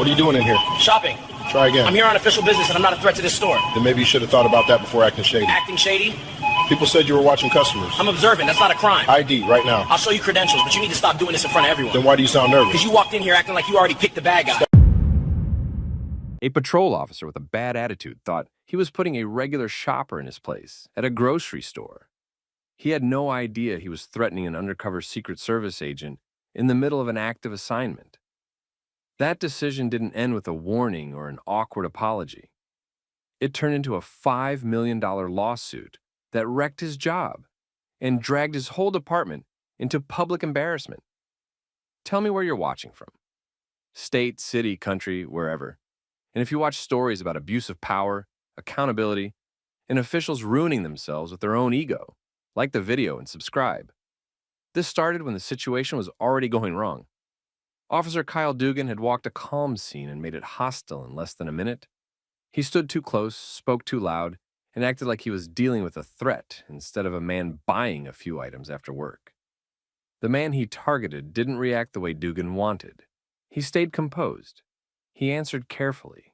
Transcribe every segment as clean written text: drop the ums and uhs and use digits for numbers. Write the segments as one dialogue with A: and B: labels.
A: What are you doing in here?
B: Shopping.
A: Try again.
B: I'm here on official business and I'm not a threat to this store.
A: Then maybe you should have thought about that before acting shady.
B: Acting shady?
A: People said you were watching customers.
B: I'm observant. That's not a crime.
A: ID, right now.
B: I'll show you credentials, but you need to stop doing this in front of everyone.
A: Then why do you sound nervous?
B: Because you walked in here acting like you already picked the bad guy.
C: A patrol officer with a bad attitude thought he was putting a regular shopper in his place at a grocery store. He had no idea he was threatening an undercover Secret Service agent in the middle of an active assignment. That decision didn't end with a warning or an awkward apology. It turned into a $5 million lawsuit that wrecked his job and dragged his whole department into public embarrassment. Tell me where you're watching from. State, city, country, wherever. And if you watch stories about abuse of power, accountability, and officials ruining themselves with their own ego, like the video and subscribe. This started when the situation was already going wrong. Officer Kyle Dugan had walked a calm scene and made it hostile in less than a minute. He stood too close, spoke too loud, and acted like he was dealing with a threat instead of a man buying a few items after work. The man he targeted didn't react the way Dugan wanted. He stayed composed. He answered carefully.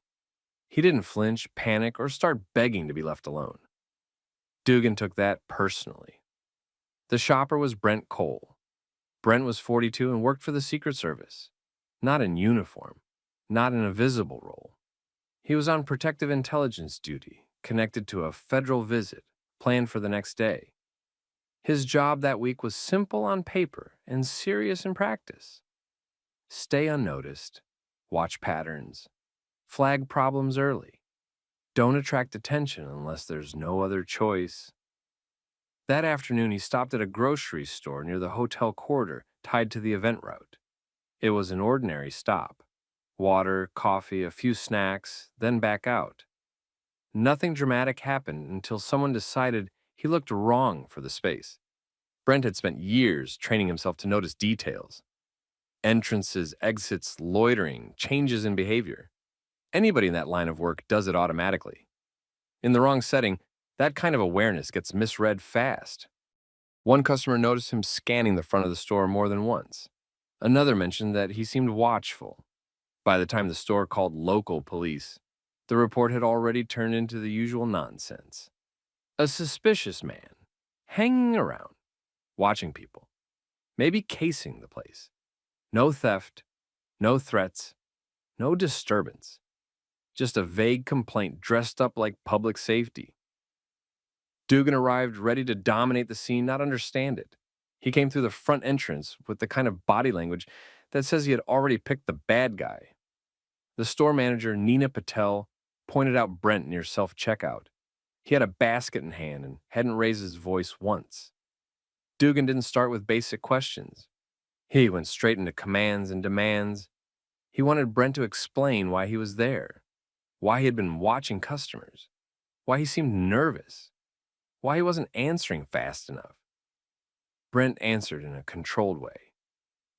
C: He didn't flinch, panic, or start begging to be left alone. Dugan took that personally. The shopper was Brent Cole. Brent was 42 and worked for the Secret Service. Not in uniform, not in a visible role. He was on protective intelligence duty, connected to a federal visit planned for the next day. His job that week was simple on paper and serious in practice. Stay unnoticed, watch patterns, flag problems early. Don't attract attention unless there's no other choice. That afternoon, he stopped at a grocery store near the hotel corridor tied to the event route. It was an ordinary stop. Water, coffee, a few snacks, then back out. Nothing dramatic happened until someone decided he looked wrong for the space. Brent had spent years training himself to notice details. Entrances, exits, loitering, changes in behavior. Anybody in that line of work does it automatically. In the wrong setting, that kind of awareness gets misread fast. One customer noticed him scanning the front of the store more than once. Another mentioned that he seemed watchful. By the time the store called local police, the report had already turned into the usual nonsense. A suspicious man, hanging around, watching people, maybe casing the place. No theft, no threats, no disturbance. Just a vague complaint dressed up like public safety. Dugan arrived ready to dominate the scene, not understand it. He came through the front entrance with the kind of body language that says he had already picked the bad guy. The store manager, Nina Patel, pointed out Brent near self-checkout. He had a basket in hand and hadn't raised his voice once. Dugan didn't start with basic questions. He went straight into commands and demands. He wanted Brent to explain why he was there, why he had been watching customers, why he seemed nervous, why he wasn't answering fast enough. Brent answered in a controlled way.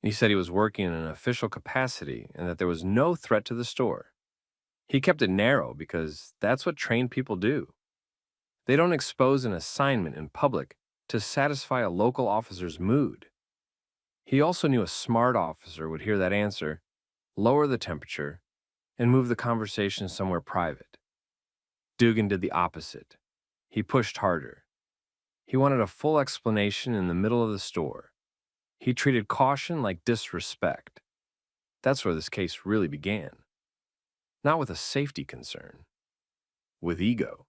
C: He said he was working in an official capacity and that there was no threat to the store. He kept it narrow because that's what trained people do. They don't expose an assignment in public to satisfy a local officer's mood. He also knew a smart officer would hear that answer, lower the temperature, and move the conversation somewhere private. Dugan did the opposite. He pushed harder. He wanted a full explanation in the middle of the store. He treated caution like disrespect. That's where this case really began. Not with a safety concern, with ego.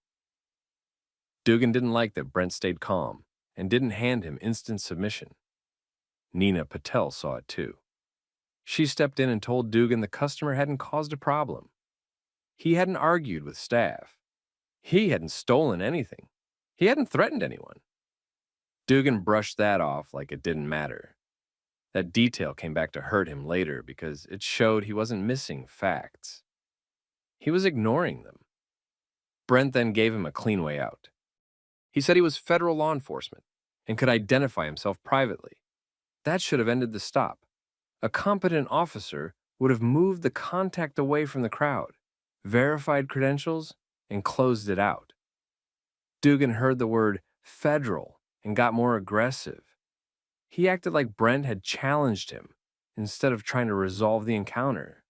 C: Dugan didn't like that Brent stayed calm and didn't hand him instant submission. Nina Patel saw it too. She stepped in and told Dugan the customer hadn't caused a problem. He hadn't argued with staff. He hadn't stolen anything. He hadn't threatened anyone. Dugan brushed that off like it didn't matter. That detail came back to hurt him later because it showed he wasn't missing facts. He was ignoring them. Brent then gave him a clean way out. He said he was federal law enforcement and could identify himself privately. That should have ended the stop. A competent officer would have moved the contact away from the crowd, verified credentials, and closed it out. Dugan heard the word federal and got more aggressive. He acted like Brent had challenged him instead of trying to resolve the encounter.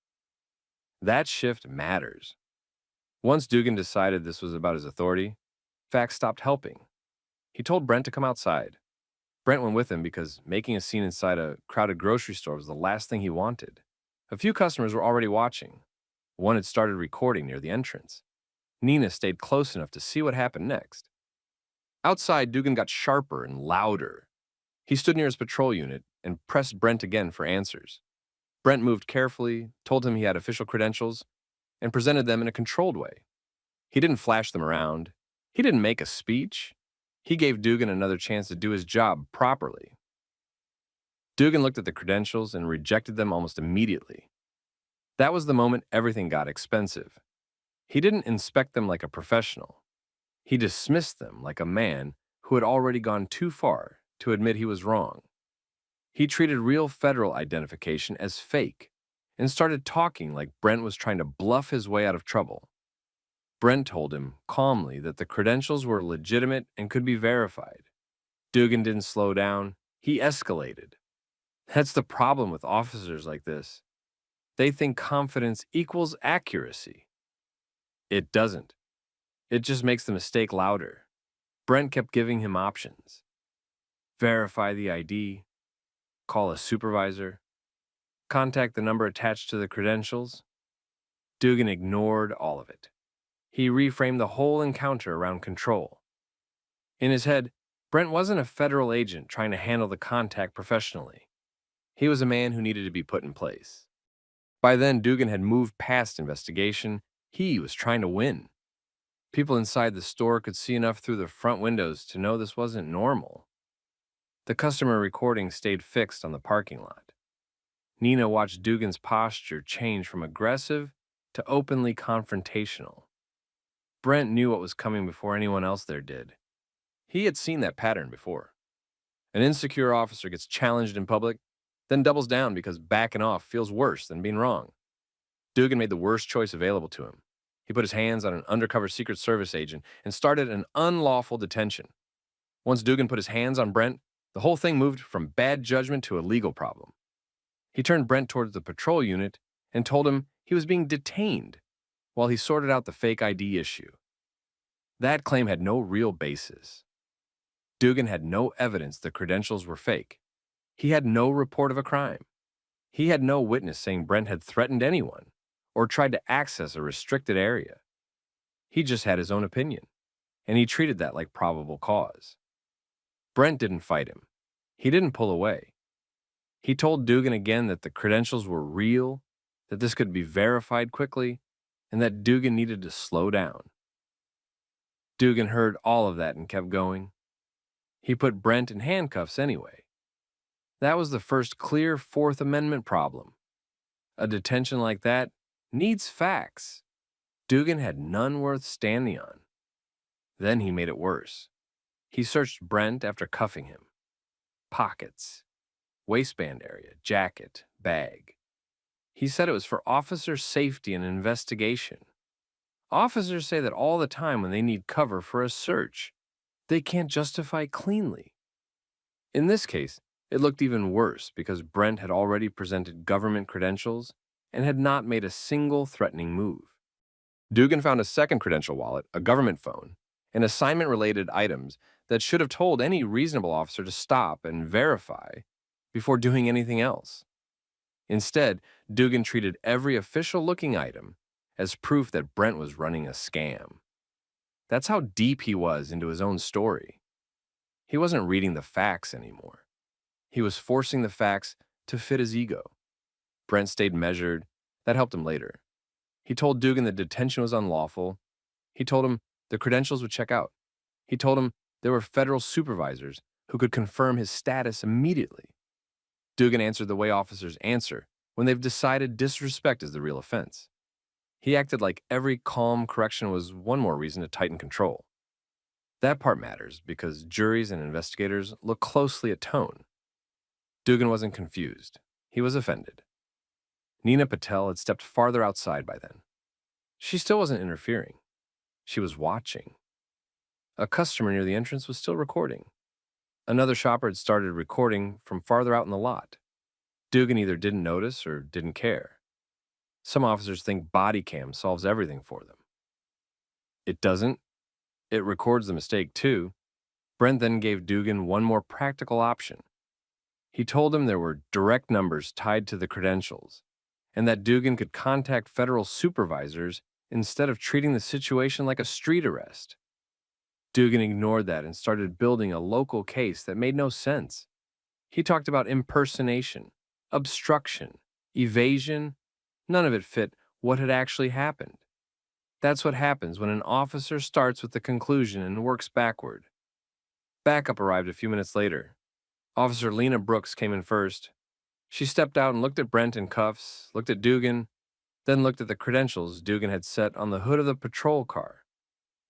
C: That shift matters. Once Dugan decided this was about his authority, facts stopped helping. He told Brent to come outside. Brent went with him because making a scene inside a crowded grocery store was the last thing he wanted. A few customers were already watching. One had started recording near the entrance. Nina stayed close enough to see what happened next. Outside, Dugan got sharper and louder. He stood near his patrol unit and pressed Brent again for answers. Brent moved carefully, told him he had official credentials, and presented them in a controlled way. He didn't flash them around. He didn't make a speech. He gave Dugan another chance to do his job properly. Dugan looked at the credentials and rejected them almost immediately. That was the moment everything got expensive. He didn't inspect them like a professional. He dismissed them like a man who had already gone too far to admit he was wrong. He treated real federal identification as fake and started talking like Brent was trying to bluff his way out of trouble. Brent told him calmly that the credentials were legitimate and could be verified. Dugan didn't slow down. He escalated. That's the problem with officers like this. They think confidence equals accuracy. It doesn't. It just makes the mistake louder. Brent kept giving him options. Verify the ID, call a supervisor, contact the number attached to the credentials. Dugan ignored all of it. He reframed the whole encounter around control. In his head, Brent wasn't a federal agent trying to handle the contact professionally. He was a man who needed to be put in place. By then, Dugan had moved past investigation. He was trying to win. People inside the store could see enough through the front windows to know this wasn't normal. The customer recording stayed fixed on the parking lot. Nina watched Dugan's posture change from aggressive to openly confrontational. Brent knew what was coming before anyone else there did. He had seen that pattern before. An insecure officer gets challenged in public, then doubles down because backing off feels worse than being wrong. Dugan made the worst choice available to him. He put his hands on an undercover Secret Service agent and started an unlawful detention. Once Dugan put his hands on Brent, the whole thing moved from bad judgment to a legal problem. He turned Brent towards the patrol unit and told him he was being detained while he sorted out the fake ID issue. That claim had no real basis. Dugan had no evidence the credentials were fake. He had no report of a crime. He had no witness saying Brent had threatened anyone or tried to access a restricted area. He just had his own opinion, and he treated that like probable cause. Brent didn't fight him. He didn't pull away. He told Dugan again that the credentials were real, that this could be verified quickly, and that Dugan needed to slow down. Dugan heard all of that and kept going. He put Brent in handcuffs anyway. That was the first clear Fourth Amendment problem. A detention like that needs facts. Dugan had none worth standing on. Then he made it worse. He searched Brent after cuffing him. Pockets, waistband area, jacket, bag. He said it was for officer safety and investigation. Officers say that all the time when they need cover for a search. They can't justify cleanly. In this case, it looked even worse because Brent had already presented government credentials and had not made a single threatening move. Dugan found a second credential wallet, a government phone, and assignment-related items that should have told any reasonable officer to stop and verify before doing anything else. Instead, Dugan treated every official-looking item as proof that Brent was running a scam. That's how deep he was into his own story. He wasn't reading the facts anymore. He was forcing the facts to fit his ego. Brent stayed measured. That helped him later. He told Dugan the detention was unlawful. He told him the credentials would check out. He told him there were federal supervisors who could confirm his status immediately. Dugan answered the way officers answer when they've decided disrespect is the real offense. He acted like every calm correction was one more reason to tighten control. That part matters because juries and investigators look closely at tone. Dugan wasn't confused. He was offended. Nina Patel had stepped farther outside by then. She still wasn't interfering. She was watching. A customer near the entrance was still recording. Another shopper had started recording from farther out in the lot. Dugan either didn't notice or didn't care. Some officers think Bodycam solves everything for them. It doesn't. It records the mistake, too. Brent then gave Dugan one more practical option. He told him there were direct numbers tied to the credentials, and that Dugan could contact federal supervisors instead of treating the situation like a street arrest. Dugan ignored that and started building a local case that made no sense. He talked about impersonation, obstruction, evasion. None of it fit what had actually happened. That's what happens when an officer starts with the conclusion and works backward. Backup arrived a few minutes later. Officer Lena Brooks came in first. She stepped out and looked at Brent in cuffs, looked at Dugan, then looked at the credentials Dugan had set on the hood of the patrol car.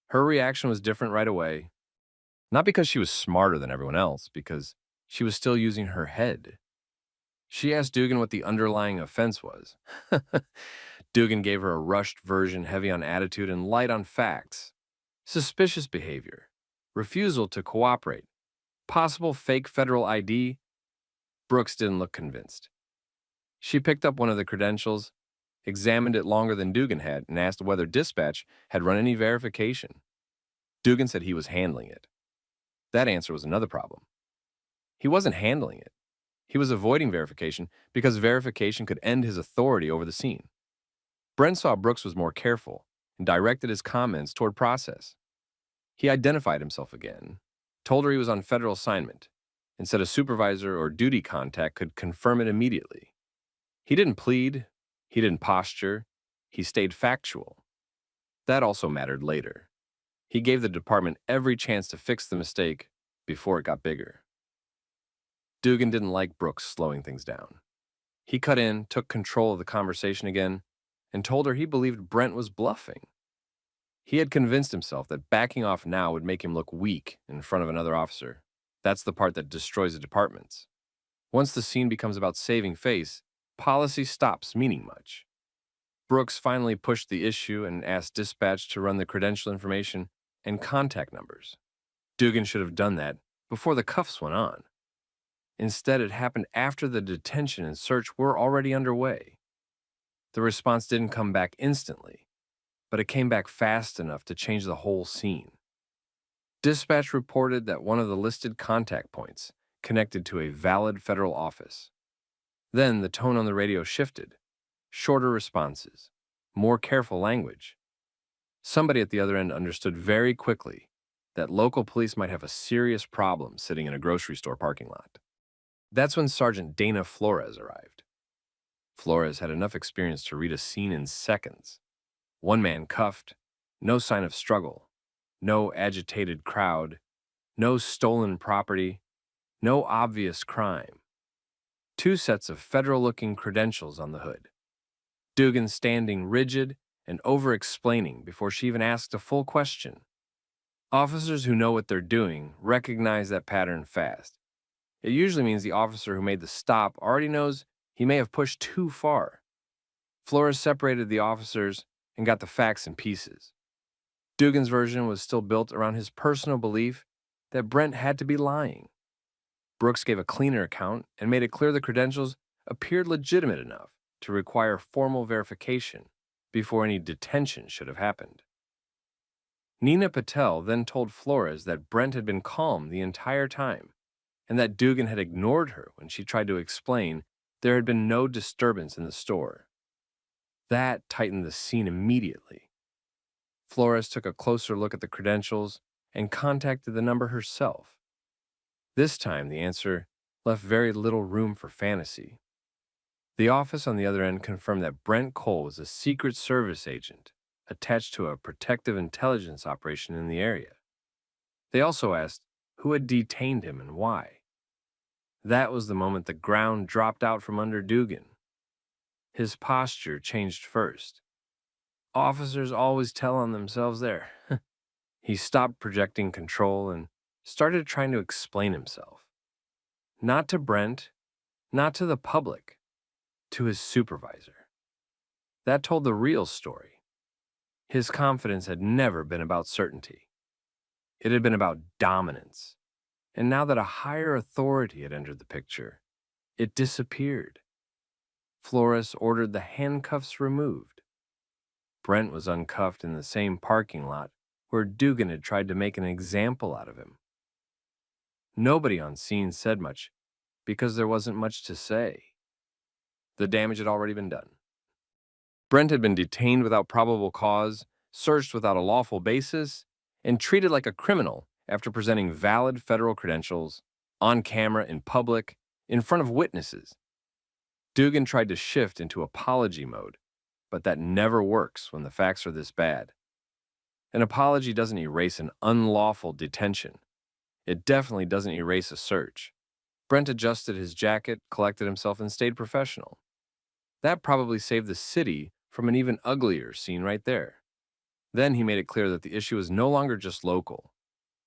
C: Her reaction was different right away. Not because she was smarter than everyone else, because she was still using her head. She asked Dugan what the underlying offense was. Dugan gave her a rushed version heavy on attitude and light on facts. Suspicious behavior, refusal to cooperate, possible fake federal ID. Brooks didn't look convinced. She picked up one of the credentials, examined it longer than Dugan had, and asked whether dispatch had run any verification. Dugan said he was handling it. That answer was another problem. He wasn't handling it. He was avoiding verification because verification could end his authority over the scene. Brent saw Brooks was more careful and directed his comments toward process. He identified himself again, told her he was on federal assignment, and said a supervisor or duty contact could confirm it immediately. He didn't plead, he didn't posture, he stayed factual. That also mattered later. He gave the department every chance to fix the mistake before it got bigger. Dugan didn't like Brooks slowing things down. He cut in, took control of the conversation again, and told her he believed Brent was bluffing. He had convinced himself that backing off now would make him look weak in front of another officer. That's the part that destroys the departments. Once the scene becomes about saving face, policy stops meaning much. Brooks finally pushed the issue and asked dispatch to run the credential information and contact numbers. Dugan should have done that before the cuffs went on. Instead, it happened after the detention and search were already underway. The response didn't come back instantly, but it came back fast enough to change the whole scene. Dispatch reported that one of the listed contact points connected to a valid federal office. Then the tone on the radio shifted. Shorter responses, more careful language. Somebody at the other end understood very quickly that local police might have a serious problem sitting in a grocery store parking lot. That's when Sergeant Dana Flores arrived. Flores had enough experience to read a scene in seconds. One man cuffed, no sign of struggle, no agitated crowd, no stolen property, no obvious crime. Two sets of federal-looking credentials on the hood. Dugan standing rigid and over-explaining before she even asked a full question. Officers who know what they're doing recognize that pattern fast. It usually means the officer who made the stop already knows he may have pushed too far. Flores separated the officers and got the facts in pieces. Dugan's version was still built around his personal belief that Brent had to be lying. Brooks gave a cleaner account and made it clear the credentials appeared legitimate enough to require formal verification before any detention should have happened. Nina Patel then told Flores that Brent had been calm the entire time and that Dugan had ignored her when she tried to explain there had been no disturbance in the store. That tightened the scene immediately. Flores took a closer look at the credentials and contacted the number herself. This time, the answer left very little room for fantasy. The office on the other end confirmed that Brent Cole was a Secret Service agent attached to a protective intelligence operation in the area. They also asked who had detained him and why. That was the moment the ground dropped out from under Dugan. His posture changed first. Officers always tell on themselves there. He stopped projecting control and started trying to explain himself. Not to Brent, not to the public, to his supervisor. That told the real story. His confidence had never been about certainty. It had been about dominance. And now that a higher authority had entered the picture, it disappeared. Flores ordered the handcuffs removed. Brent was uncuffed in the same parking lot where Dugan had tried to make an example out of him. Nobody on scene said much because there wasn't much to say. The damage had already been done. Brent had been detained without probable cause, searched without a lawful basis, and treated like a criminal after presenting valid federal credentials, on camera, in public, in front of witnesses. Dugan tried to shift into apology mode, but that never works when the facts are this bad. An apology doesn't erase an unlawful detention. It definitely doesn't erase a search. Brent adjusted his jacket, collected himself, and stayed professional. That probably saved the city from an even uglier scene right there. Then he made it clear that the issue is no longer just local.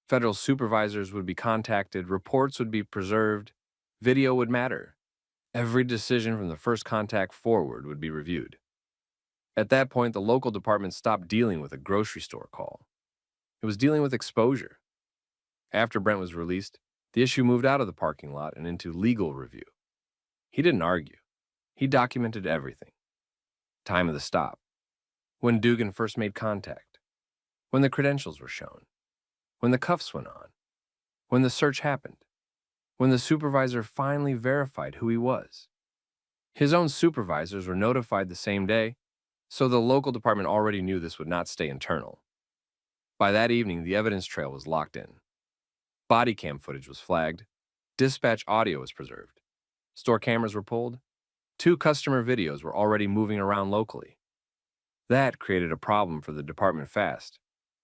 C: Federal supervisors would be contacted, reports would be preserved, video would matter. Every decision from the first contact forward would be reviewed. At that point, the local department stopped dealing with a grocery store call. It was dealing with exposure. After Brent was released, the issue moved out of the parking lot and into legal review. He didn't argue. He documented everything. Time of the stop. When Dugan first made contact. When the credentials were shown. When the cuffs went on. When the search happened. When the supervisor finally verified who he was. His own supervisors were notified the same day, so the local department already knew this would not stay internal. By that evening, the evidence trail was locked in. Bodycam footage was flagged. Dispatch audio was preserved. Store cameras were pulled. 2 customer videos were already moving around locally. That created a problem for the department fast,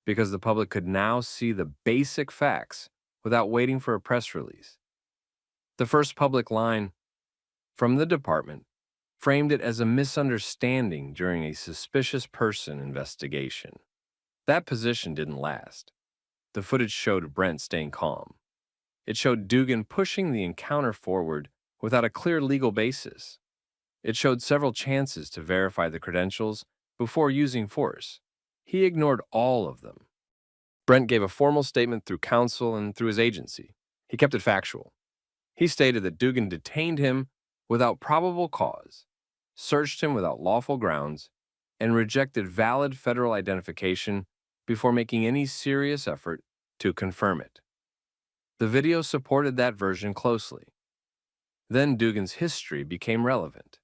C: because the public could now see the basic facts without waiting for a press release. The first public line from the department framed it as a misunderstanding during a suspicious person investigation. That position didn't last. The footage showed Brent staying calm. It showed Dugan pushing the encounter forward without a clear legal basis. It showed several chances to verify the credentials before using force. He ignored all of them. Brent gave a formal statement through counsel and through his agency. He kept it factual. He stated that Dugan detained him without probable cause, searched him without lawful grounds, and rejected valid federal identification before making any serious effort to confirm it. The video supported that version closely. Then Dugan's history became relevant.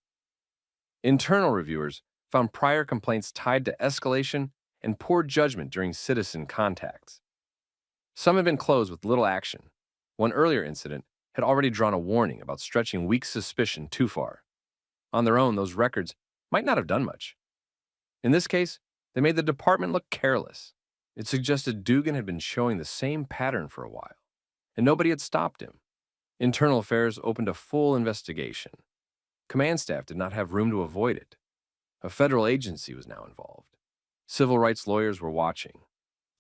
C: Internal reviewers found prior complaints tied to escalation and poor judgment during citizen contacts. Some had been closed with little action. One earlier incident had already drawn a warning about stretching weak suspicion too far. On their own, those records might not have done much. In this case, they made the department look careless. It suggested Dugan had been showing the same pattern for a while, and nobody had stopped him. Internal Affairs opened a full investigation. Command staff did not have room to avoid it. A federal agency was now involved. Civil rights lawyers were watching.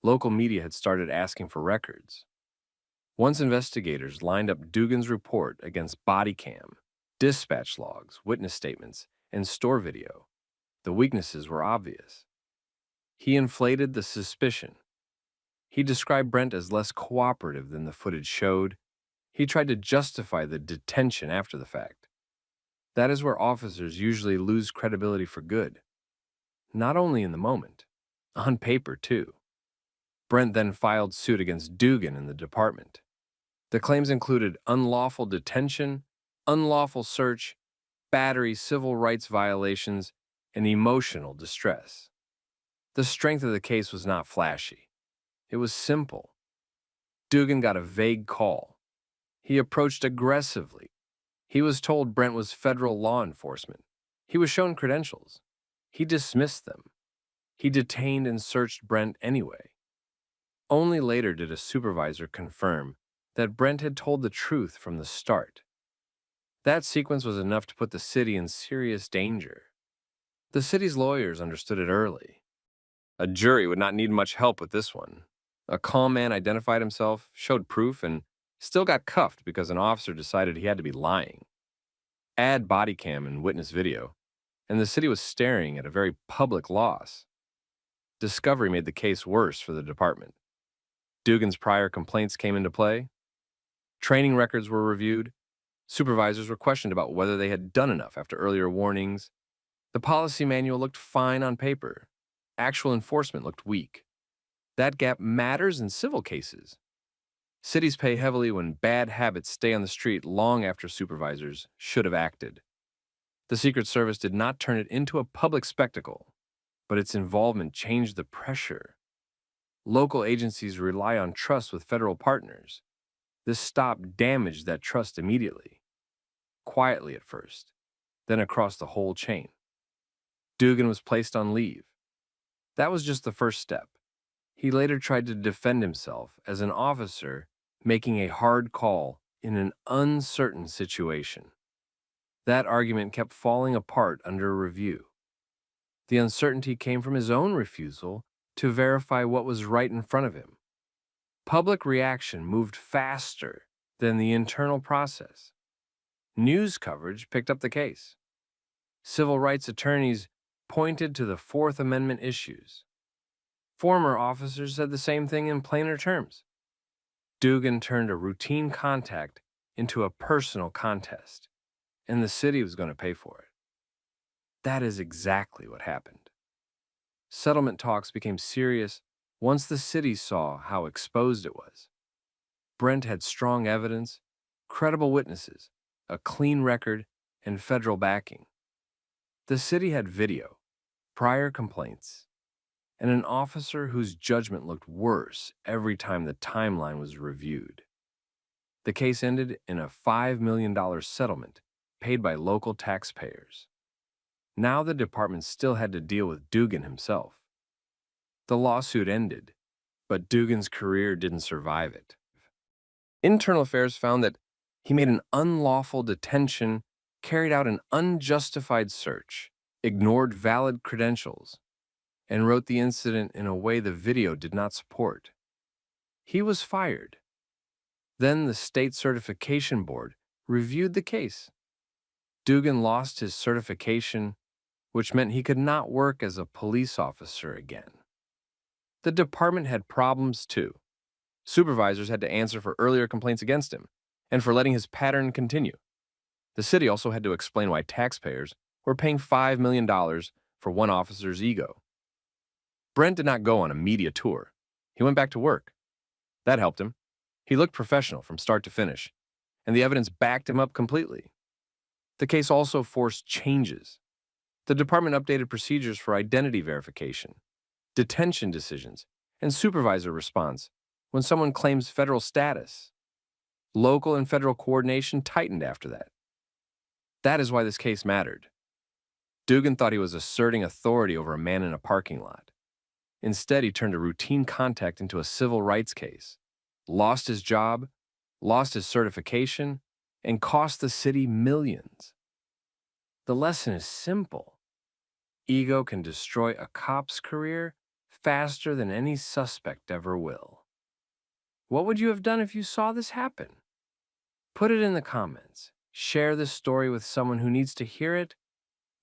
C: Local media had started asking for records. Once investigators lined up Dugan's report against Bodycam, dispatch logs, witness statements, and store video, the weaknesses were obvious. He inflated the suspicion. He described Brent as less cooperative than the footage showed. He tried to justify the detention after the fact. That is where officers usually lose credibility for good. Not only in the moment, on paper too. Brent then filed suit against Dugan in the department. The claims included unlawful detention, unlawful search, battery, civil rights violations, and emotional distress. The strength of the case was not flashy. It was simple. Dugan got a vague call. He approached aggressively. He was told Brent was federal law enforcement. He was shown credentials. He dismissed them. He detained and searched Brent anyway. Only later did a supervisor confirm that Brent had told the truth from the start. That sequence was enough to put the city in serious danger. The city's lawyers understood it early. A jury would not need much help with this one. A calm man identified himself, showed proof, and still got cuffed because an officer decided he had to be lying. Add body cam and witness video, and the city was staring at a very public loss. Discovery made the case worse for the department. Dugan's prior complaints came into play. Training records were reviewed. Supervisors were questioned about whether they had done enough after earlier warnings. The policy manual looked fine on paper. Actual enforcement looked weak. That gap matters in civil cases. Cities pay heavily when bad habits stay on the street long after supervisors should have acted. The Secret Service did not turn it into a public spectacle, but its involvement changed the pressure. Local agencies rely on trust with federal partners. This stop damaged that trust immediately, quietly at first, then across the whole chain. Dugan was placed on leave. That was just the first step. He later tried to defend himself as an officer making a hard call in an uncertain situation. That argument kept falling apart under review. The uncertainty came from his own refusal to verify what was right in front of him. Public reaction moved faster than the internal process. News coverage picked up the case. Civil rights attorneys pointed to the Fourth Amendment issues. Former officers said the same thing in plainer terms. Dugan turned a routine contact into a personal contest, and the city was going to pay for it. That is exactly what happened. Settlement talks became serious once the city saw how exposed it was. Brent had strong evidence, credible witnesses, a clean record, and federal backing. The city had video, prior complaints, and an officer whose judgment looked worse every time the timeline was reviewed. The case ended in a $5 million settlement paid by local taxpayers. Now the department still had to deal with Dugan himself. The lawsuit ended, but Dugan's career didn't survive it. Internal Affairs found that he made an unlawful detention, carried out an unjustified search, ignored valid credentials, and wrote the incident in a way the video did not support. He was fired. Then the state certification board reviewed the case. Dugan lost his certification, which meant he could not work as a police officer again. The department had problems too. Supervisors had to answer for earlier complaints against him and for letting his pattern continue. The city also had to explain why taxpayers were paying $5 million for one officer's ego. Brent did not go on a media tour. He went back to work. That helped him. He looked professional from start to finish, and the evidence backed him up completely. The case also forced changes. The department updated procedures for identity verification, detention decisions, and supervisor response when someone claims federal status. Local and federal coordination tightened after that. That is why this case mattered. Dugan thought he was asserting authority over a man in a parking lot. Instead, he turned a routine contact into a civil rights case, lost his job, lost his certification, and cost the city millions. The lesson is simple. Ego can destroy a cop's career faster than any suspect ever will. What would you have done if you saw this happen? Put it in the comments, share this story with someone who needs to hear it,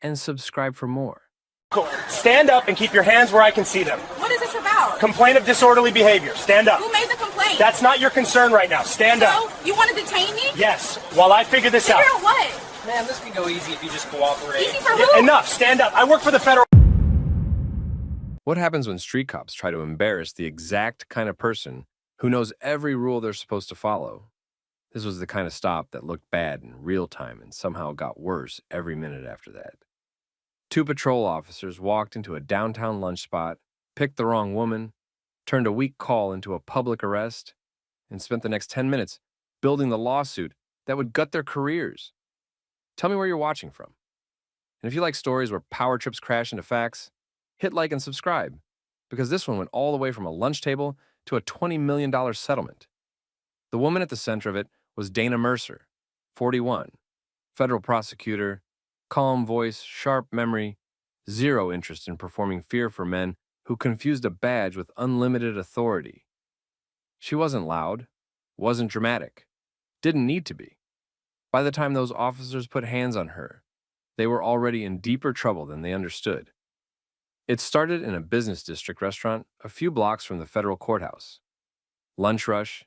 C: and subscribe for more.
D: Cool. Stand up and keep your hands where I can see them.
E: What is this about?
D: Complaint of disorderly behavior. Stand up.
E: Who made the complaint?
D: That's not your concern right now. Stand
E: So,
D: up.
E: you want to detain me?
D: Yes, while I figure this
E: Figure
D: out.
E: out what?
B: Man, this can go easy if you just cooperate.
E: Easy for who?
D: Enough. Stand up. I work for the federal.
C: What happens when street cops try to embarrass the exact kind of person who knows every rule they're supposed to follow? This was the kind of stop that looked bad in real time and somehow got worse every minute after that. Two patrol officers walked into a downtown lunch spot, picked the wrong woman, turned a weak call into a public arrest, and spent the next 10 minutes building the lawsuit that would gut their careers. Tell me where you're watching from. And if you like stories where power trips crash into facts, hit like and subscribe, because this one went all the way from a lunch table to a $20 million settlement. The woman at the center of it was Dana Mercer, 41, federal prosecutor, calm voice, sharp memory, zero interest in performing fear for men who confused a badge with unlimited authority. She wasn't loud, wasn't dramatic, didn't need to be. By the time those officers put hands on her, they were already in deeper trouble than they understood. It started in a business district restaurant a few blocks from the federal courthouse. Lunch rush,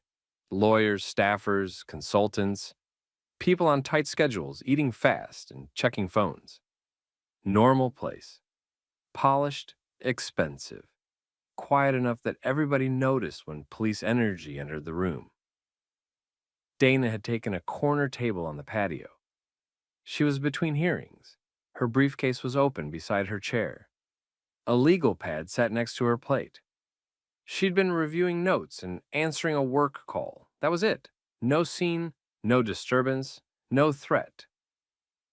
C: lawyers, staffers, consultants. People on tight schedules, eating fast and checking phones. Normal place. Polished, expensive. Quiet enough that everybody noticed when police energy entered the room. Dana had taken a corner table on the patio. She was between hearings. Her briefcase was open beside her chair. A legal pad sat next to her plate. She'd been reviewing notes and answering a work call. That was it. No scene, no disturbance, no threat.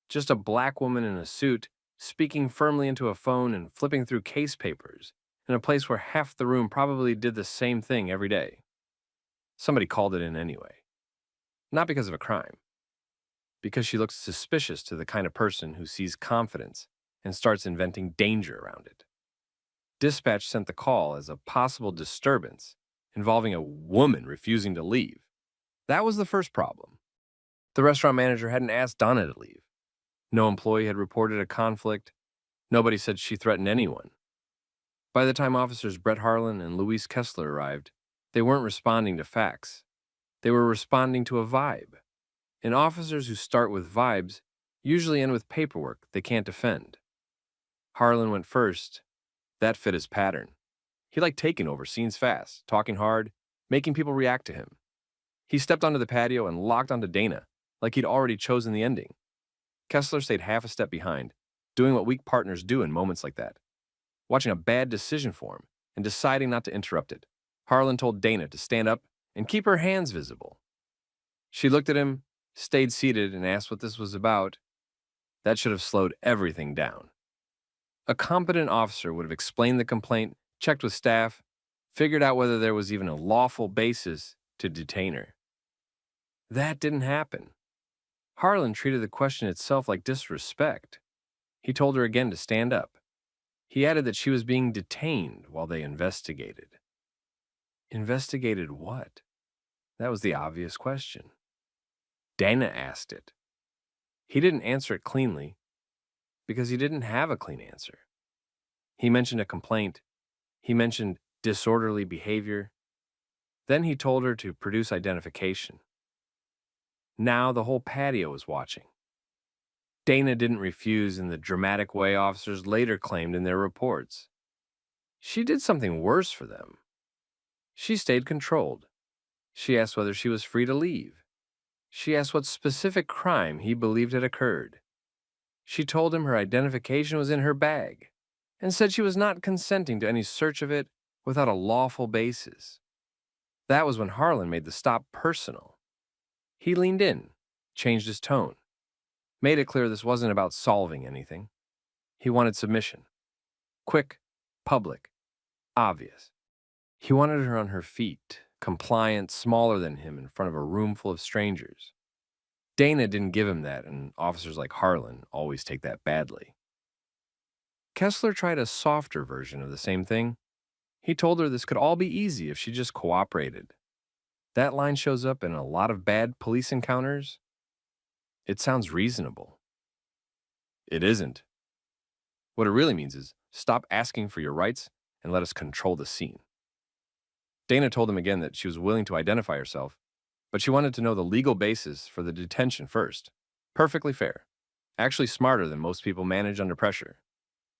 C: Just a black woman in a suit speaking firmly into a phone and flipping through case papers in a place where half the room probably did the same thing every day. Somebody called it in anyway. Not because of a crime. Because she looked suspicious to the kind of person who sees confidence and starts inventing danger around it. Dispatch sent the call as a possible disturbance involving a woman refusing to leave. That was the first problem. The restaurant manager hadn't asked Donna to leave. No employee had reported a conflict. Nobody said she threatened anyone. By the time officers Brett Harlan and Luis Kessler arrived, they weren't responding to facts. They were responding to a vibe. And officers who start with vibes usually end with paperwork they can't defend. Harlan went first. That fit his pattern. He liked taking over scenes fast, talking hard, making people react to him. He stepped onto the patio and locked onto Dana, like he'd already chosen the ending. Kessler stayed half a step behind, doing what weak partners do in moments like that. Watching a bad decision form and deciding not to interrupt it. Harlan told Dana to stand up and keep her hands visible. She looked at him, stayed seated, and asked what this was about. That should have slowed everything down. A competent officer would have explained the complaint, checked with staff, figured out whether there was even a lawful basis to detain her. That didn't happen. Harlan treated the question itself like disrespect. He told her again to stand up. He added that she was being detained while they investigated. Investigated what? That was the obvious question. Dana asked it. He didn't answer it cleanly because he didn't have a clean answer. He mentioned a complaint. He mentioned disorderly behavior. Then he told her to produce identification. Now the whole patio was watching. Dana didn't refuse in the dramatic way officers later claimed in their reports. She did something worse for them. She stayed controlled. She asked whether she was free to leave. She asked what specific crime he believed had occurred. She told him her identification was in her bag and said she was not consenting to any search of it without a lawful basis. That was when Harlan made the stop personal. He leaned in, changed his tone, made it clear this wasn't about solving anything. He wanted submission. Quick, public, obvious. He wanted her on her feet, compliant, smaller than him in front of a room full of strangers. Dana didn't give him that, and officers like Harlan always take that badly. Kessler tried a softer version of the same thing. He told her this could all be easy if she just cooperated. That line shows up in a lot of bad police encounters. It sounds reasonable. It isn't. What it really means is stop asking for your rights and let us control the scene. Dana told him again that she was willing to identify herself, but she wanted to know the legal basis for the detention first. Perfectly fair. Actually smarter than most people manage under pressure.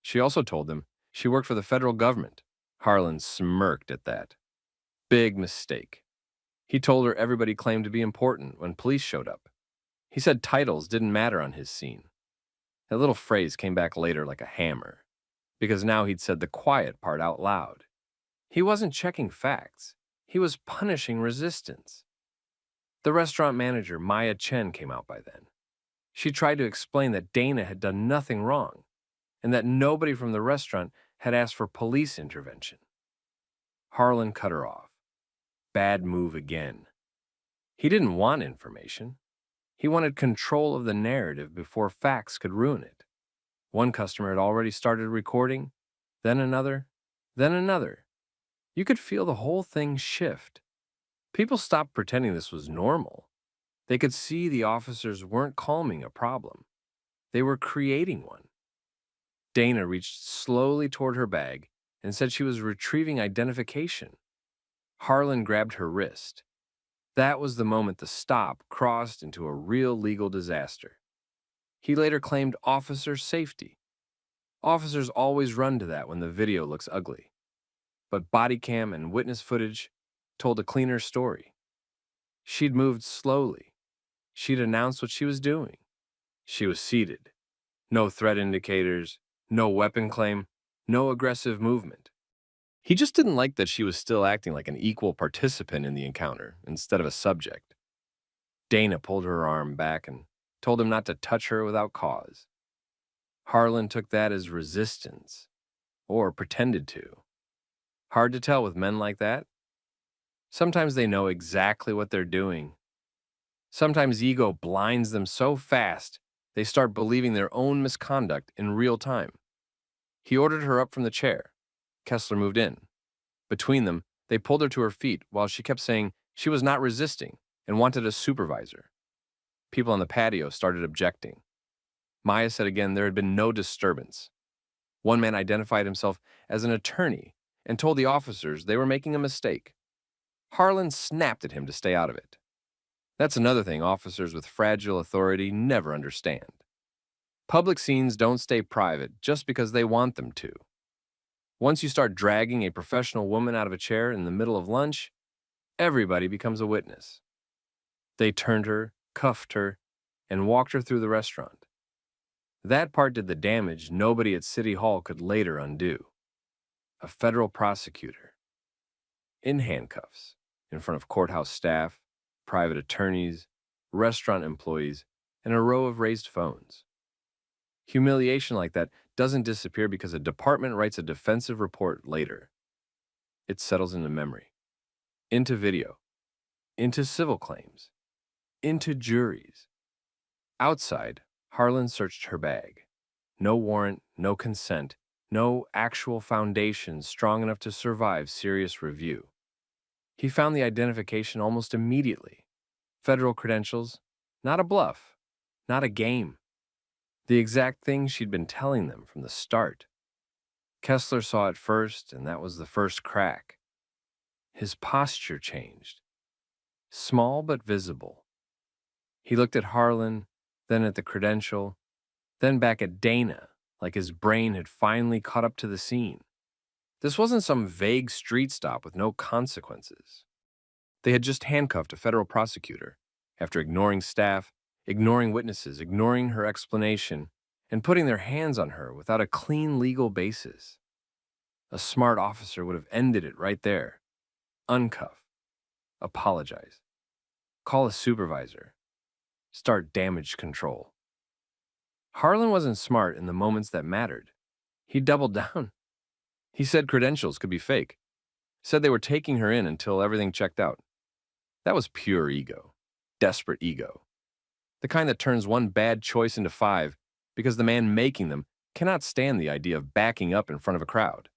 C: She also told them she worked for the federal government. Harlan smirked at that. Big mistake. He told her everybody claimed to be important when police showed up. He said titles didn't matter on his scene. That little phrase came back later like a hammer, because now he'd said the quiet part out loud. He wasn't checking facts. He was punishing resistance. The restaurant manager, Maya Chen, came out by then. She tried to explain that Dana had done nothing wrong and that nobody from the restaurant had asked for police intervention. Harlan cut her off. Bad move again. He didn't want information. He wanted control of the narrative before facts could ruin it. One customer had already started recording, then another, then another. You could feel the whole thing shift. People stopped pretending this was normal. They could see the officers weren't calming a problem. They were creating one. Dana reached slowly toward her bag and said she was retrieving identification. Harlan grabbed her wrist. That was the moment the stop crossed into a real legal disaster. He later claimed officer safety. Officers always run to that when the video looks ugly. But body cam and witness footage told a cleaner story. She'd moved slowly. She'd announced what she was doing. She was seated. No threat indicators, no weapon claim, no aggressive movement. He just didn't like that she was still acting like an equal participant in the encounter instead of a subject. Dana pulled her arm back and told him not to touch her without cause. Harlan took that as resistance, or pretended to. Hard to tell with men like that. Sometimes they know exactly what they're doing. Sometimes ego blinds them so fast they start believing their own misconduct in real time. He ordered her up from the chair. Kessler moved in. Between them, they pulled her to her feet while she kept saying she was not resisting and wanted a supervisor. People on the patio started objecting. Maya said again there had been no disturbance. One man identified himself as an attorney and told the officers they were making a mistake. Harlan snapped at him to stay out of it. That's another thing officers with fragile authority never understand. Public scenes don't stay private just because they want them to. Once you start dragging a professional woman out of a chair in the middle of lunch, everybody becomes a witness. They turned her, cuffed her, and walked her through the restaurant. That part did the damage nobody at City Hall could later undo. A federal prosecutor, in handcuffs, in front of courthouse staff, private attorneys, restaurant employees, and a row of raised phones. Humiliation like that doesn't disappear because a department writes a defensive report later. It settles into memory, into video, into civil claims, into juries. Outside, Harlan searched her bag. No warrant, no consent, no actual foundation strong enough to survive serious review. He found the identification almost immediately. Federal credentials, not a bluff, not a game. The exact thing she'd been telling them from the start. Kessler saw it first, and that was the first crack. His posture changed. Small but visible. He looked at Harlan, then at the credential, then back at Dana, like his brain had finally caught up to the scene. This wasn't some vague street stop with no consequences. They had just handcuffed a federal prosecutor after ignoring staff, ignoring witnesses, ignoring her explanation, and putting their hands on her without a clean legal basis. A smart officer would have ended it right there. Uncuff. Apologize. Call a supervisor. Start damage control. Harlan wasn't smart in the moments that mattered. He doubled down. He said credentials could be fake. Said they were taking her in until everything checked out. That was pure ego. Desperate ego. The kind that turns one bad choice into 5 because the man making them cannot stand the idea of backing up in front of a crowd.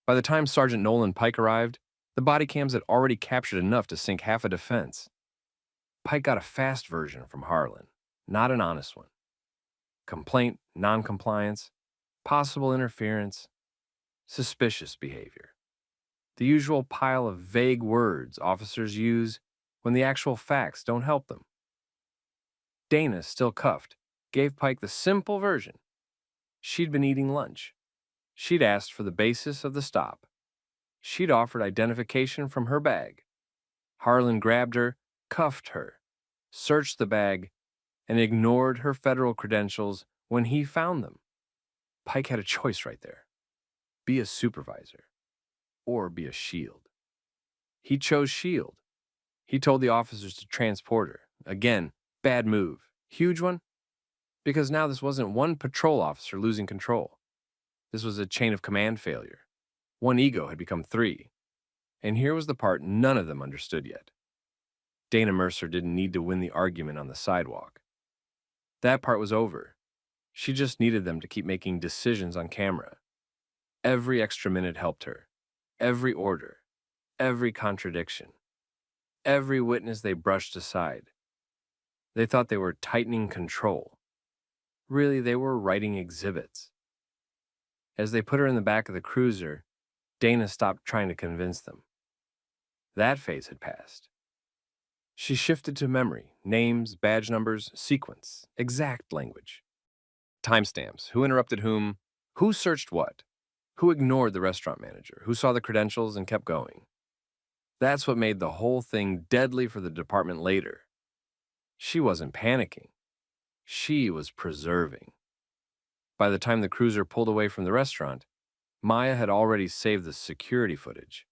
C: By the time Sergeant Nolan Pike arrived, the body cams had already captured enough to sink half a defense. Pike got a fast version from Harlan, not an honest one. Complaint, non-compliance, possible interference, suspicious behavior. The usual pile of vague words officers use when the actual facts don't help them. Dana, still cuffed, gave Pike the simple version. She'd been eating lunch. She'd asked for the basis of the stop. She'd offered identification from her bag. Harlan grabbed her, cuffed her, searched the bag, and ignored her federal credentials when he found them. Pike had a choice right there. Be a supervisor, or be a shield. He chose shield. He told the officers to transport her. Again, bad move. Huge one? Because now this wasn't one patrol officer losing control. This was a chain of command failure. One ego had become 3. And here was the part none of them understood yet. Dana Mercer didn't need to win the argument on the sidewalk. That part was over. She just needed them to keep making decisions on camera. Every extra minute helped her. Every order. Every contradiction. Every witness they brushed aside. They thought they were tightening control. Really, they were writing exhibits. As they put her in the back of the cruiser, Dana stopped trying to convince them. That phase had passed. She shifted to memory, names, badge numbers, sequence, exact language. Timestamps, who interrupted whom, who searched what, who ignored the restaurant manager, who saw the credentials and kept going. That's what made the whole thing deadly for the department later. She wasn't panicking. She was preserving. By the time the cruiser pulled away from the restaurant, Maya had already saved the security footage.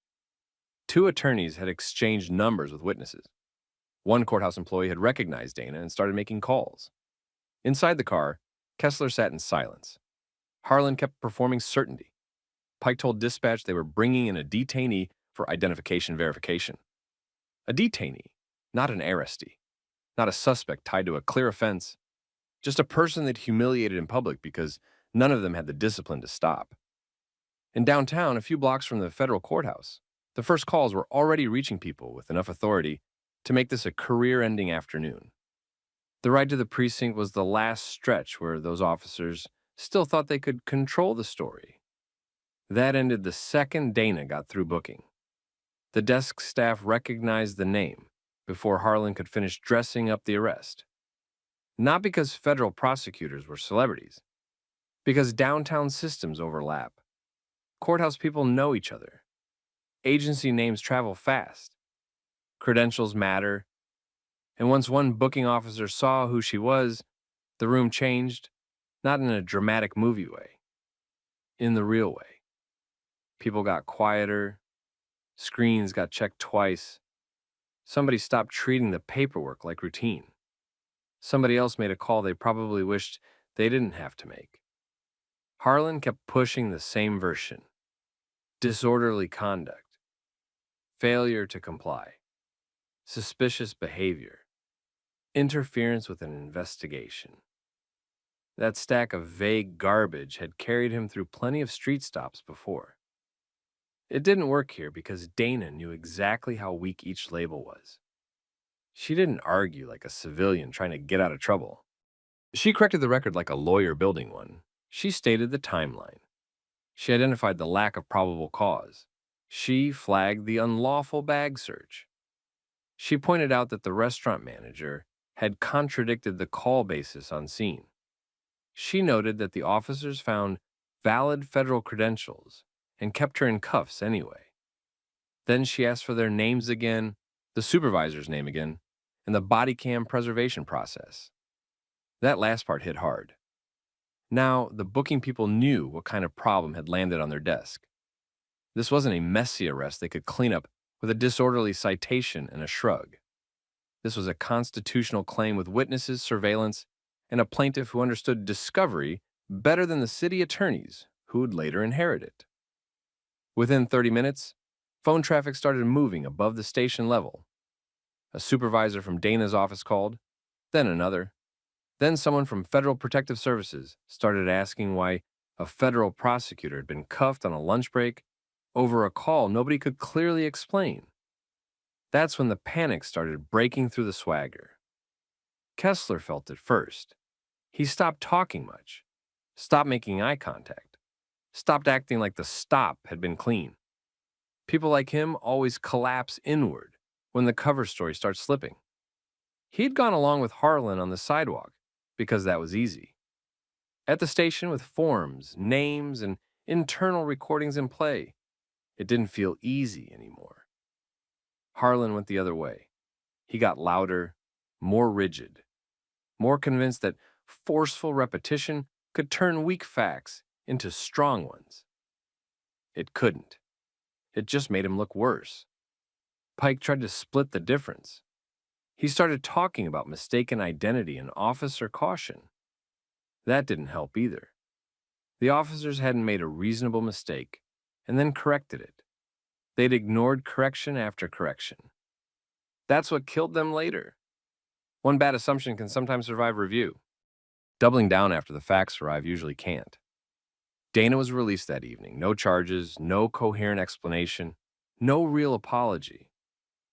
C: 2 attorneys had exchanged numbers with witnesses. One courthouse employee had recognized Dana and started making calls. Inside the car, Kessler sat in silence. Harlan kept performing certainty. Pike told dispatch they were bringing in a detainee for identification verification. A detainee, not an arrestee, not a suspect tied to a clear offense, just a person that humiliated in public because none of them had the discipline to stop. In downtown, a few blocks from the federal courthouse, the first calls were already reaching people with enough authority to make this a career-ending afternoon. The ride to the precinct was the last stretch where those officers still thought they could control the story. That ended the second Dana got through booking. The desk staff recognized the name before Harlan could finish dressing up the arrest. Not because federal prosecutors were celebrities, because downtown systems overlap. Courthouse people know each other. Agency names travel fast. Credentials matter. And once one booking officer saw who she was, the room changed, not in a dramatic movie way, in the real way. People got quieter. Screens got checked twice. Somebody stopped treating the paperwork like routine. Somebody else made a call they probably wished they didn't have to make. Harlan kept pushing the same version. Disorderly conduct. Failure to comply. Suspicious behavior. Interference with an investigation. That stack of vague garbage had carried him through plenty of street stops before. It didn't work here because Dana knew exactly how weak each label was. She didn't argue like a civilian trying to get out of trouble. She corrected the record like a lawyer building one. She stated the timeline. She identified the lack of probable cause. She flagged the unlawful bag search. She pointed out that the restaurant manager had contradicted the call basis on scene. She noted that the officers found valid federal credentials and kept her in cuffs anyway. Then she asked for their names again, the supervisor's name again, and the Bodycam preservation process. That last part hit hard. Now, the booking people knew what kind of problem had landed on their desk. This wasn't a messy arrest they could clean up with a disorderly citation and a shrug. This was a constitutional claim with witnesses, surveillance, and a plaintiff who understood discovery better than the city attorneys who would later inherit it. Within 30 minutes, phone traffic started moving above the station level. A supervisor from Dana's office called, then another. Then someone from Federal Protective Services started asking why a federal prosecutor had been cuffed on a lunch break over a call nobody could clearly explain. That's when the panic started breaking through the swagger. Kessler felt it first. He stopped talking much, stopped making eye contact, stopped acting like the stop had been clean. People like him always collapse inward when the cover story starts slipping. He'd gone along with Harlan on the sidewalk because that was easy. At the station with forms, names, and internal recordings in play, it didn't feel easy anymore. Harlan went the other way. He got louder, more rigid, more convinced that forceful repetition could turn weak facts into strong ones. It couldn't. It just made him look worse. Pike tried to split the difference. He started talking about mistaken identity and officer caution. That didn't help either. The officers hadn't made a reasonable mistake and then corrected it. They'd ignored correction after correction. That's what killed them later. One bad assumption can sometimes survive review. Doubling down after the facts arrive usually can't. Dana was released that evening. No charges, no coherent explanation, no real apology.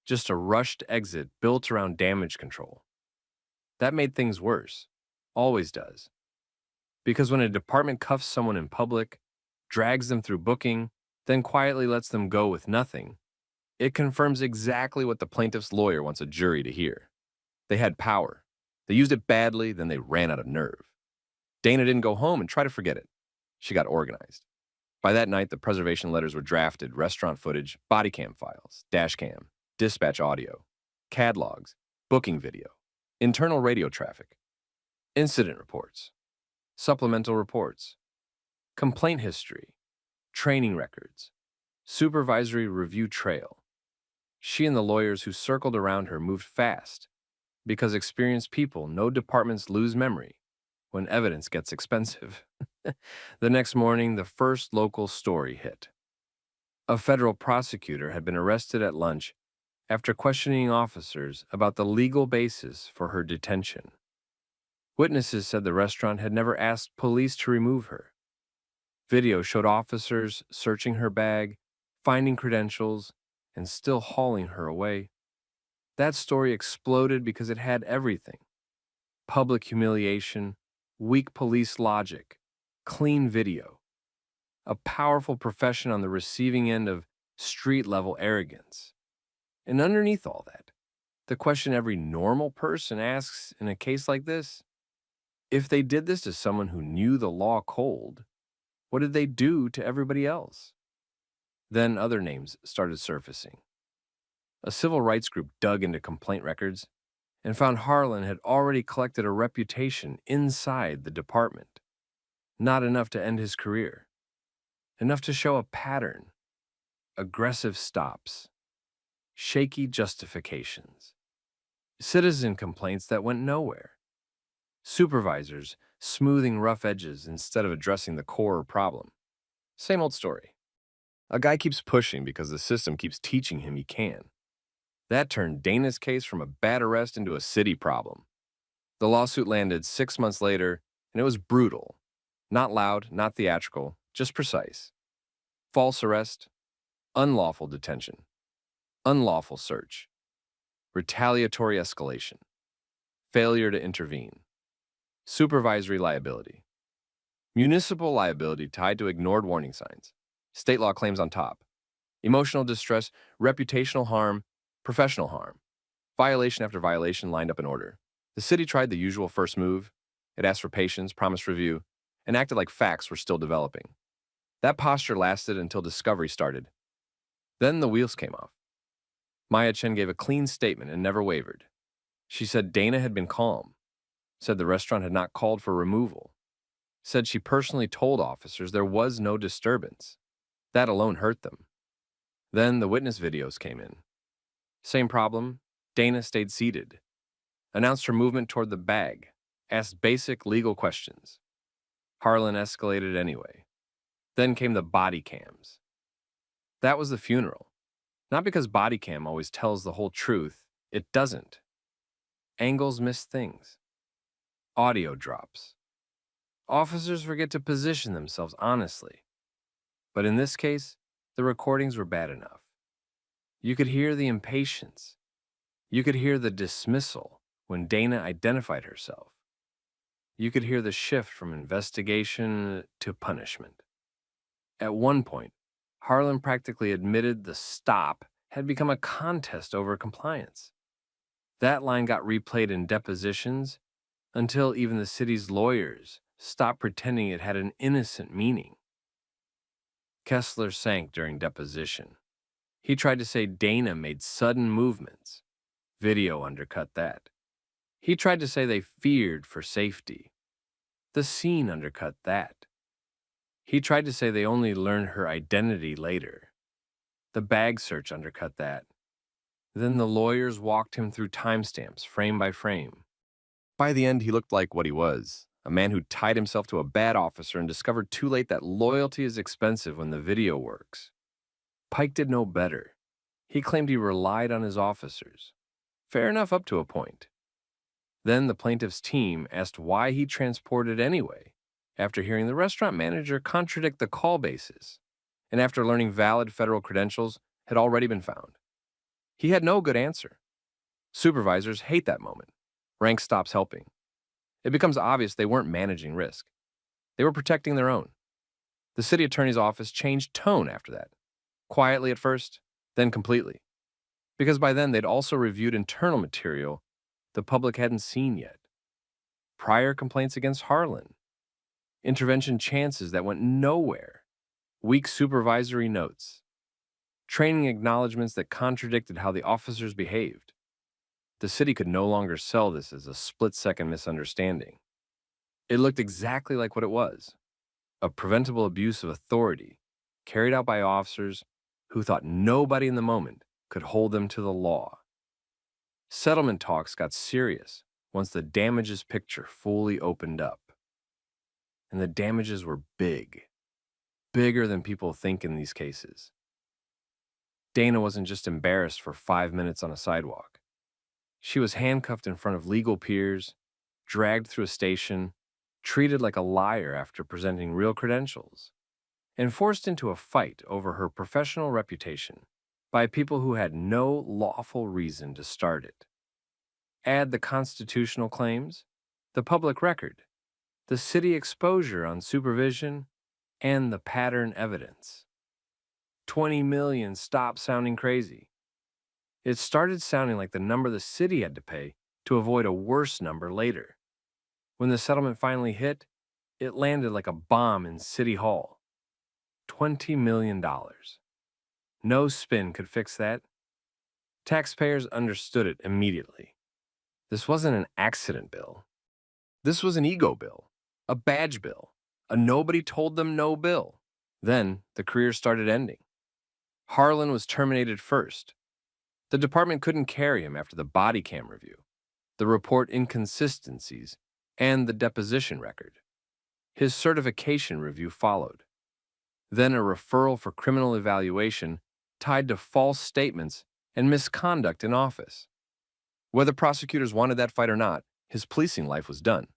C: Just a rushed exit built around damage control. That made things worse. Always does. Because when a department cuffs someone in public, drags them through booking, then quietly lets them go with nothing, It confirms exactly what the plaintiff's lawyer wants a jury to hear. They had power. They used it badly, then they ran out of nerve. Dana didn't go home and try to forget it. She got organized. By that night, the preservation letters were drafted, restaurant footage, body cam files, dash cam, dispatch audio, CAD logs, booking video, internal radio traffic, incident reports, supplemental reports, complaint history, training records, supervisory review trail. She and the lawyers who circled around her moved fast because experienced people know departments lose memory when evidence gets expensive. The next morning, the first local story hit. A federal prosecutor had been arrested at lunch after questioning officers about the legal basis for her detention. Witnesses said the restaurant had never asked police to remove her. Video showed officers searching her bag, finding credentials, and still hauling her away. That story exploded because it had everything: public humiliation, weak police logic, clean video, a powerful profession on the receiving end of street-level arrogance. And underneath all that, the question every normal person asks in a case like this: if they did this to someone who knew the law cold, what did they do to everybody else? Then other names started surfacing. A civil rights group dug into complaint records and found Harlan had already collected a reputation inside the department. Not enough to end his career. Enough to show a pattern: aggressive stops, shaky justifications, citizen complaints that went nowhere, supervisors smoothing rough edges instead of addressing the core problem. Same old story. A guy keeps pushing because the system keeps teaching him he can. That turned Dana's case from a bad arrest into a city problem. The lawsuit landed 6 months later, and it was brutal. Not loud, not theatrical, just precise. False arrest, unlawful detention, unlawful search, retaliatory escalation, failure to intervene, supervisory liability, municipal liability tied to ignored warning signs, state law claims on top, emotional distress, reputational harm, professional harm, violation after violation lined up in order. The city tried the usual first move. It asked for patience, promised review, and acted like facts were still developing. That posture lasted until discovery started. Then the wheels came off. Maya Chen gave a clean statement and never wavered. She said Dana had been calm, said the restaurant had not called for removal, said she personally told officers there was no disturbance. That alone hurt them. Then the witness videos came in. Same problem. Dana stayed seated, announced her movement toward the bag, asked basic legal questions. Harlan escalated anyway. Then came the body cams. That was the funeral. Not because body cam always tells the whole truth. It doesn't. Angles miss things. Audio drops. Officers forget to position themselves honestly. But in this case, the recordings were bad enough. You could hear the impatience. You could hear the dismissal when Dana identified herself. You could hear the shift from investigation to punishment. At one point, Harlan practically admitted the stop had become a contest over compliance. That line got replayed in depositions until even the city's lawyers stopped pretending it had an innocent meaning. Kessler sank during deposition. He tried to say Dana made sudden movements. Video undercut that. He tried to say they feared for safety. The scene undercut that. He tried to say they only learned her identity later. The bag search undercut that. Then the lawyers walked him through timestamps, frame by frame. By the end, he looked like what he was, a man who tied himself to a bad officer and discovered too late that loyalty is expensive when the video works. Pike did no better. He claimed he relied on his officers. Fair enough up to a point. Then the plaintiff's team asked why he transported anyway, after hearing the restaurant manager contradict the call bases, and after learning valid federal credentials had already been found. He had no good answer. Supervisors hate that moment. Rank stops helping. It becomes obvious they weren't managing risk. They were protecting their own. The city attorney's office changed tone after that. Quietly at first, then completely. because by then they'd also reviewed internal material the public hadn't seen yet. Prior complaints against Harlan, intervention chances that went nowhere, weak supervisory notes, training acknowledgments that contradicted how the officers behaved. The city could no longer sell this as a split-second misunderstanding. It looked exactly like what it was, a preventable abuse of authority carried out by officers who thought nobody in the moment could hold them to the law. Settlement talks got serious once the damages picture fully opened up. And the damages were big, bigger than people think in these cases. Dana wasn't just embarrassed for 5 minutes on a sidewalk. She was handcuffed in front of legal peers, dragged through a station, treated like a liar after presenting real credentials, and forced into a fight over her professional reputation by people who had no lawful reason to start it. Add the constitutional claims, the public record, the city exposure on supervision, and the pattern evidence. 20 million stopped sounding crazy. It started sounding like the number the city had to pay to avoid a worse number later. When the settlement finally hit, it landed like a bomb in City Hall. $20 million. No spin could fix that. Taxpayers understood it immediately. This wasn't an accident bill. This was an ego bill, a badge bill, a nobody told them no bill. Then the career started ending. Harlan was terminated first. The department couldn't carry him after the Bodycam review, the report inconsistencies, and the deposition record. His certification review followed. Then a referral for criminal evaluation tied to false statements and misconduct in office. Whether prosecutors wanted that fight or not, his policing life was done.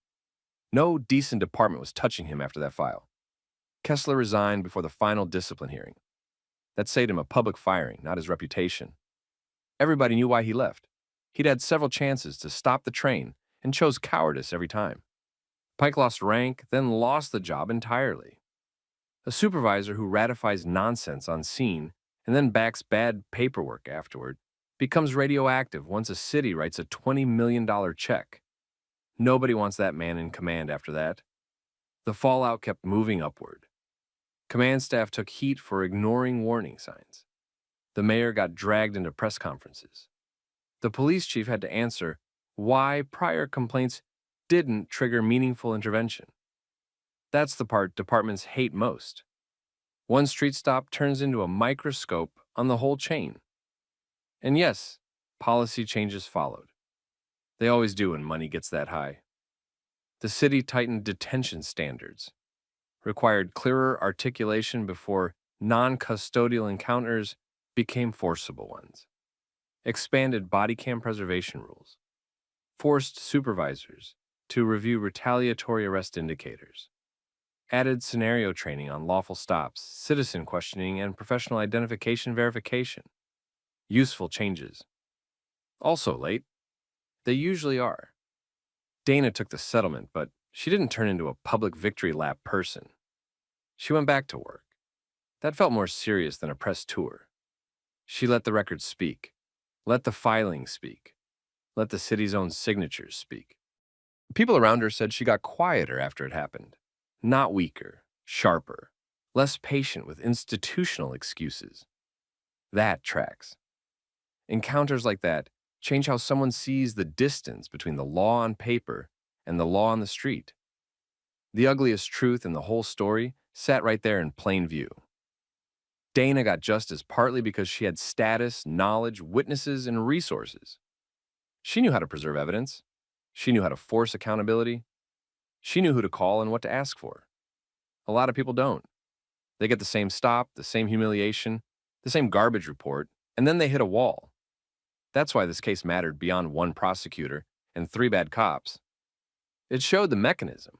C: No decent department was touching him after that file. Kessler resigned before the final discipline hearing. That saved him a public firing, not his reputation. Everybody knew why he left. He'd had several chances to stop the train and chose cowardice every time. Pike lost rank, then lost the job entirely. A supervisor who ratifies nonsense on scene and then backs bad paperwork afterward becomes radioactive once a city writes a $20 million check. Nobody wants that man in command after that. The fallout kept moving upward. Command staff took heat for ignoring warning signs. The mayor got dragged into press conferences. The police chief had to answer why prior complaints didn't trigger meaningful intervention. That's the part departments hate most. One street stop turns into a microscope on the whole chain. And yes, policy changes followed. They always do when money gets that high. The city tightened detention standards, required clearer articulation before non-custodial encounters became forcible ones, expanded body cam preservation rules, forced supervisors to review retaliatory arrest indicators, added scenario training on lawful stops, citizen questioning, and professional identification verification. Useful changes. Also late. They usually are. Dana took the settlement, but she didn't turn into a public victory lap person. She went back to work. That felt more serious than a press tour. She let the records speak. Let the filings speak. Let the city's own signatures speak. People around her said she got quieter after it happened. Not weaker, sharper, less patient with institutional excuses. That tracks. Encounters like that change how someone sees the distance between the law on paper and the law on the street. The ugliest truth in the whole story sat right there in plain view. Dana got justice partly because she had status, knowledge, witnesses, and resources. She knew how to preserve evidence. She knew how to force accountability. She knew who to call and what to ask for. A lot of people don't. They get the same stop, the same humiliation, the same garbage report, and then they hit a wall. That's why this case mattered beyond one prosecutor and 3 bad cops. It showed the mechanism,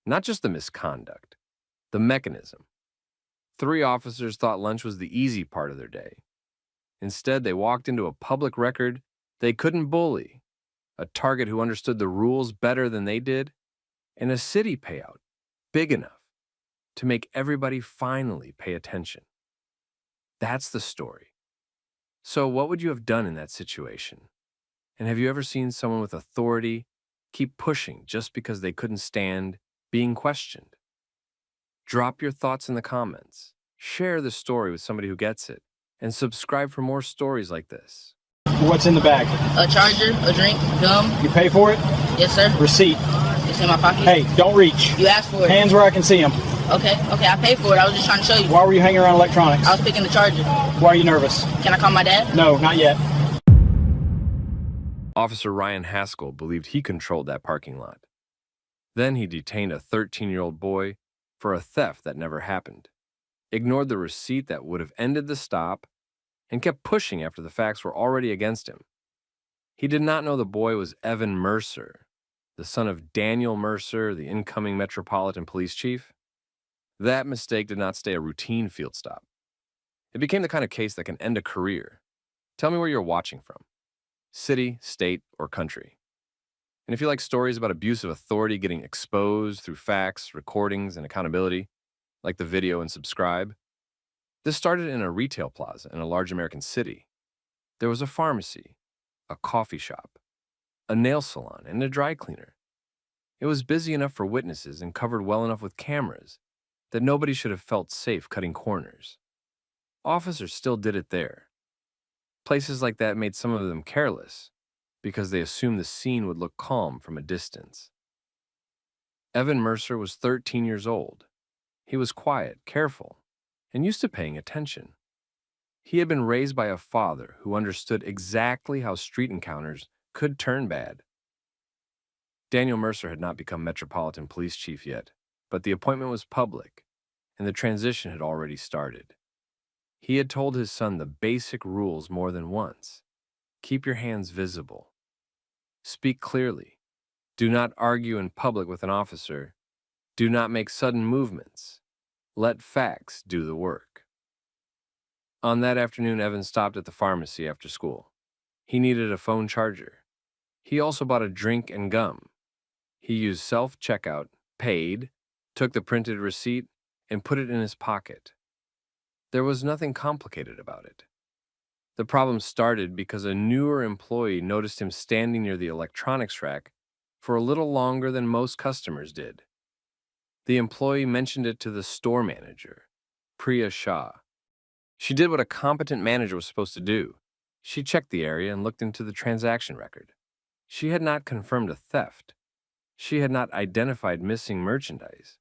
C: not just the misconduct, the mechanism. 3 officers thought lunch was the easy part of their day. Instead, they walked into a public record they couldn't bully, a target who understood the rules better than they did, and a city payout big enough to make everybody finally pay attention. That's the story. So what would you have done in that situation? And have you ever seen someone with authority keep pushing just because they couldn't stand being questioned? Drop your thoughts in the comments. Share the story with somebody who gets it. And subscribe for more stories like this.
F: What's in the bag?
G: A charger, a drink, gum.
F: You pay for it?
G: Yes, sir.
F: Receipt.
G: It's in my pocket.
F: Hey, don't reach.
G: You asked for it.
F: Hands where I can see them.
G: Okay, I paid for it. I was just trying to show you.
F: Why were you hanging around electronics?
G: I was picking the charger.
F: Why are you nervous?
G: Can I call my dad?
F: No, not yet.
C: Officer Ryan Haskell believed he controlled that parking lot. Then he detained a 13-year-old boy for a theft that never happened, ignored the receipt that would have ended the stop, and kept pushing after the facts were already against him. He did not know the boy was Evan Mercer, the son of Daniel Mercer, the incoming Metropolitan Police Chief. That mistake did not stay a routine field stop. It became the kind of case that can end a career. Tell me where you're watching from: city, state, or country. And if you like stories about abuse of authority getting exposed through facts, recordings, and accountability, like the video and subscribe. This started in a retail plaza in a large American city. There was a pharmacy, a coffee shop, a nail salon, and a dry cleaner. It was busy enough for witnesses and covered well enough with cameras that nobody should have felt safe cutting corners. Officers still did it there. Places like that made some of them careless because they assumed the scene would look calm from a distance. Evan Mercer was 13 years old. He was quiet, careful, and used to paying attention. He had been raised by a father who understood exactly how street encounters could turn bad. Daniel Mercer had not become Metropolitan Police Chief yet, but the appointment was public, and the transition had already started. He had told his son the basic rules more than once. Keep your hands visible. Speak clearly. Do not argue in public with an officer. Do not make sudden movements. Let facts do the work. On that afternoon, Evan stopped at the pharmacy after school. He needed a phone charger. He also bought a drink and gum. He used self-checkout, paid, took the printed receipt, and put it in his pocket. There was nothing complicated about it. The problem started because a newer employee noticed him standing near the electronics rack for a little longer than most customers did. The employee mentioned it to the store manager, Priya Shah. She did what a competent manager was supposed to do. She checked the area and looked into the transaction record. She had not confirmed a theft. She had not identified missing merchandise.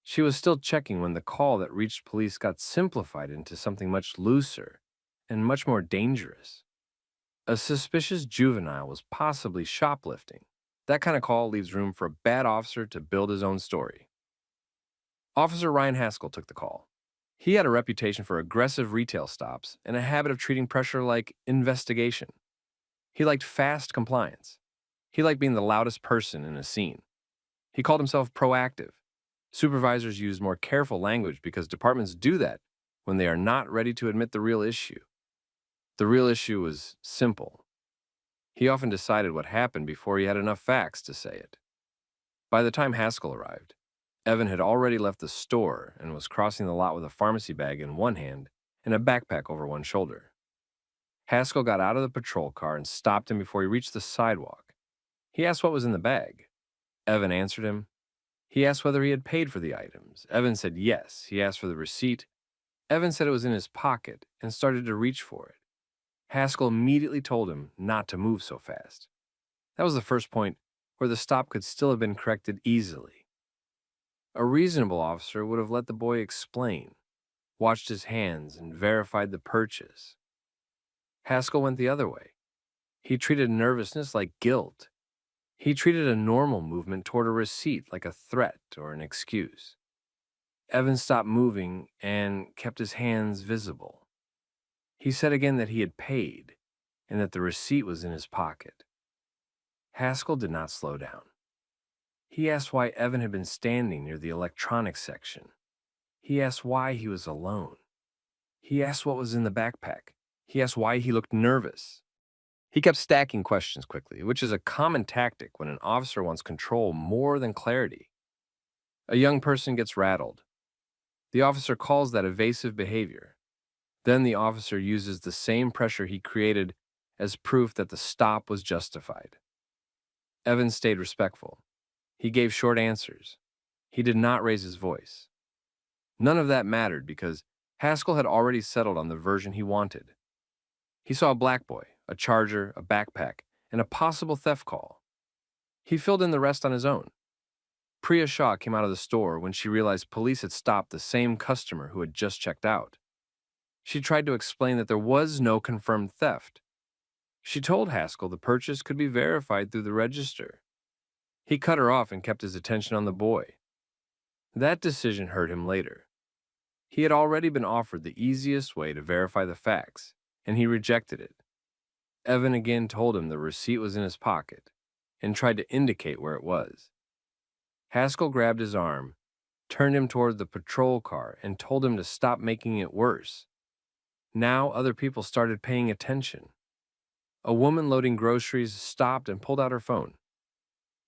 C: She was still checking when the call that reached police got simplified into something much looser and much more dangerous. A suspicious juvenile was possibly shoplifting. That kind of call leaves room for a bad officer to build his own story. Officer Ryan Haskell took the call. He had a reputation for aggressive retail stops and a habit of treating pressure like investigation. He liked fast compliance. He liked being the loudest person in a scene. He called himself proactive. Supervisors use more careful language because departments do that when they are not ready to admit the real issue. The real issue was simple. He often decided what happened before he had enough facts to say it. By the time Haskell arrived, Evan had already left the store and was crossing the lot with a pharmacy bag in one hand and a backpack over one shoulder. Haskell got out of the patrol car and stopped him before he reached the sidewalk. He asked what was in the bag. Evan answered him. He asked whether he had paid for the items. Evan said yes. He asked for the receipt. Evan said it was in his pocket and started to reach for it. Haskell immediately told him not to move so fast. That was the first point where the stop could still have been corrected easily. A reasonable officer would have let the boy explain, watched his hands, and verified the purchase. Haskell went the other way. He treated nervousness like guilt. He treated a normal movement toward a receipt like a threat or an excuse. Evan stopped moving and kept his hands visible. He said again that he had paid and that the receipt was in his pocket. Haskell did not slow down. He asked why Evan had been standing near the electronics section. He asked why he was alone. He asked what was in the backpack. He asked why he looked nervous. He kept stacking questions quickly, which is a common tactic when an officer wants control more than clarity. A young person gets rattled. The officer calls that evasive behavior. Then the officer uses the same pressure he created as proof that the stop was justified. Evan stayed respectful. He gave short answers. He did not raise his voice. None of that mattered because Haskell had already settled on the version he wanted. He saw a black boy, a charger, a backpack, and a possible theft call. He filled in the rest on his own. Priya Shah came out of the store when she realized police had stopped the same customer who had just checked out. She tried to explain that there was no confirmed theft. She told Haskell the purchase could be verified through the register. He cut her off and kept his attention on the boy. That decision hurt him later. He had already been offered the easiest way to verify the facts, and he rejected it. Evan again told him the receipt was in his pocket and tried to indicate where it was. Haskell grabbed his arm, turned him toward the patrol car, and told him to stop making it worse. Now other people started paying attention. A woman loading groceries stopped and pulled out her phone.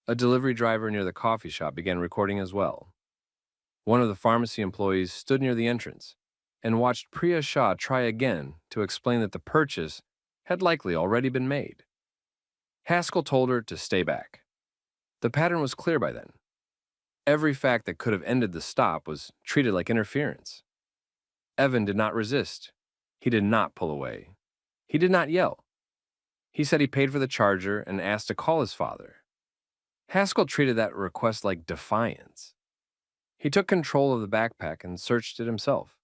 C: A delivery driver near the coffee shop began recording as well. One of the pharmacy employees stood near the entrance and watched Priya Shah try again to explain that the purchase had likely already been made. Haskell told her to stay back. The pattern was clear by then. Every fact that could have ended the stop was treated like interference. Evan did not resist. He did not pull away. He did not yell. He said he paid for the charger and asked to call his father. Haskell treated that request like defiance. He took control of the backpack and searched it himself.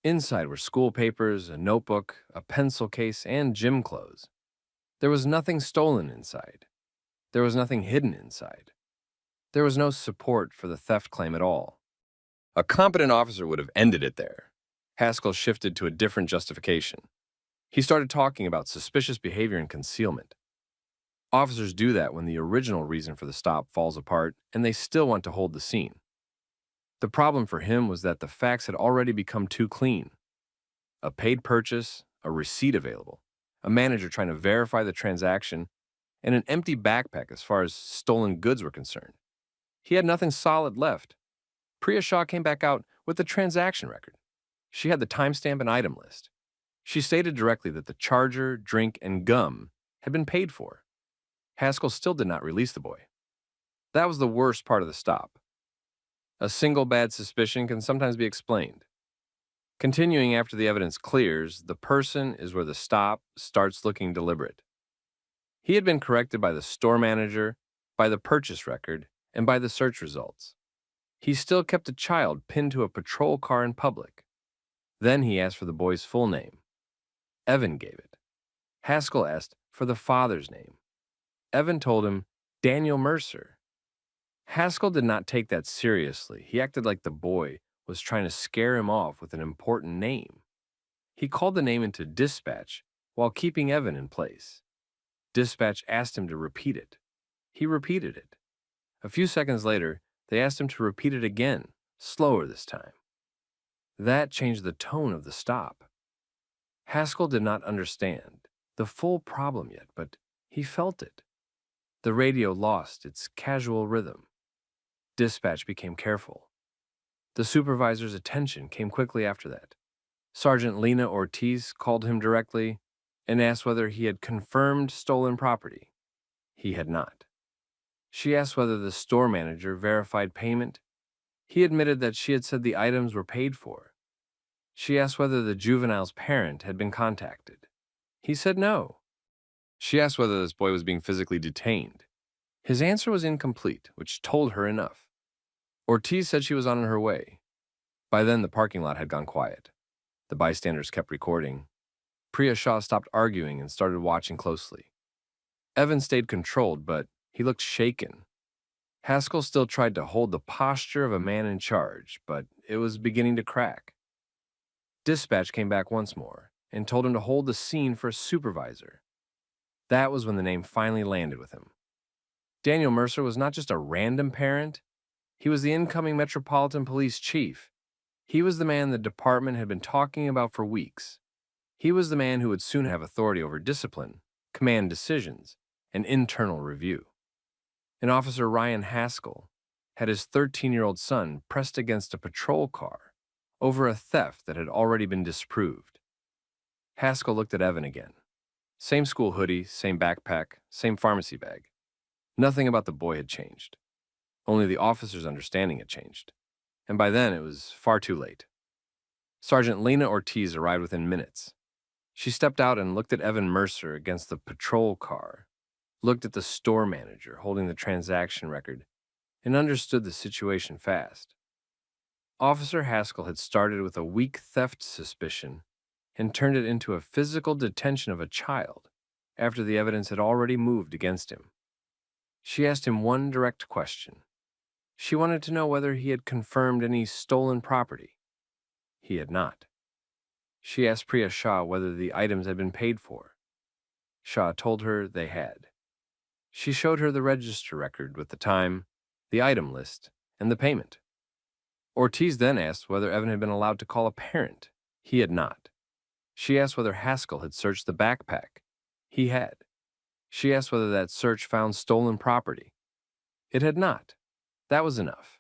C: Inside were school papers, a notebook, a pencil case, and gym clothes. There was nothing stolen inside. There was nothing hidden inside. There was no support for the theft claim at all. A competent officer would have ended it there. Haskell shifted to a different justification. He started talking about suspicious behavior and concealment. Officers do that when the original reason for the stop falls apart and they still want to hold the scene. The problem for him was that the facts had already become too clean. A paid purchase, a receipt available, a manager trying to verify the transaction, and an empty backpack as far as stolen goods were concerned. He had nothing solid left. Priya Shah came back out with the transaction record. She had the timestamp and item list. She stated directly that the charger, drink, and gum had been paid for. Haskell still did not release the boy. That was the worst part of the stop. A single bad suspicion can sometimes be explained. Continuing after the evidence clears, the person is where the stop starts looking deliberate. He had been corrected by the store manager, by the purchase record, and by the search results. He still kept a child pinned to a patrol car in public. Then he asked for the boy's full name. Evan gave it. Haskell asked for the father's name. Evan told him Daniel Mercer. Haskell did not take that seriously. He acted like the boy was trying to scare him off with an important name. He called the name into dispatch while keeping Evan in place. Dispatch asked him to repeat it. He repeated it. A few seconds later, they asked him to repeat it again, slower this time. That changed the tone of the stop. Haskell did not understand the full problem yet, but he felt it. The radio lost its casual rhythm. Dispatch became careful. The supervisor's attention came quickly after that. Sergeant Lena Ortiz called him directly and asked whether he had confirmed stolen property. He had not. She asked whether the store manager verified payment. He admitted that she had said the items were paid for. She asked whether the juvenile's parent had been contacted. He said no. She asked whether this boy was being physically detained. His answer was incomplete, which told her enough. Ortiz said she was on her way. By then, the parking lot had gone quiet. The bystanders kept recording. Priya Shah stopped arguing and started watching closely. Evan stayed controlled, but he looked shaken. Haskell still tried to hold the posture of a man in charge, but it was beginning to crack. Dispatch came back once more and told him to hold the scene for a supervisor. That was when the name finally landed with him. Daniel Mercer was not just a random parent. He was the incoming Metropolitan Police Chief. He was the man the department had been talking about for weeks. He was the man who would soon have authority over discipline, command decisions, and internal review. And Officer Ryan Haskell had his 13-year-old son pressed against a patrol car over a theft that had already been disproved. Haskell looked at Evan again. Same school hoodie, same backpack, same pharmacy bag. Nothing about the boy had changed. Only the officer's understanding had changed. And by then, it was far too late. Sergeant Lena Ortiz arrived within minutes. She stepped out and looked at Evan Mercer against the patrol car, looked at the store manager holding the transaction record, and understood the situation fast. Officer Haskell had started with a weak theft suspicion and turned it into a physical detention of a child after the evidence had already moved against him. She asked him one direct question. She wanted to know whether he had confirmed any stolen property. He had not. She asked Priya Shah whether the items had been paid for. Shah told her they had. She showed her the register record with the time, the item list, and the payment. Ortiz then asked whether Evan had been allowed to call a parent. He had not. She asked whether Haskell had searched the backpack. He had. She asked whether that search found stolen property. It had not. That was enough.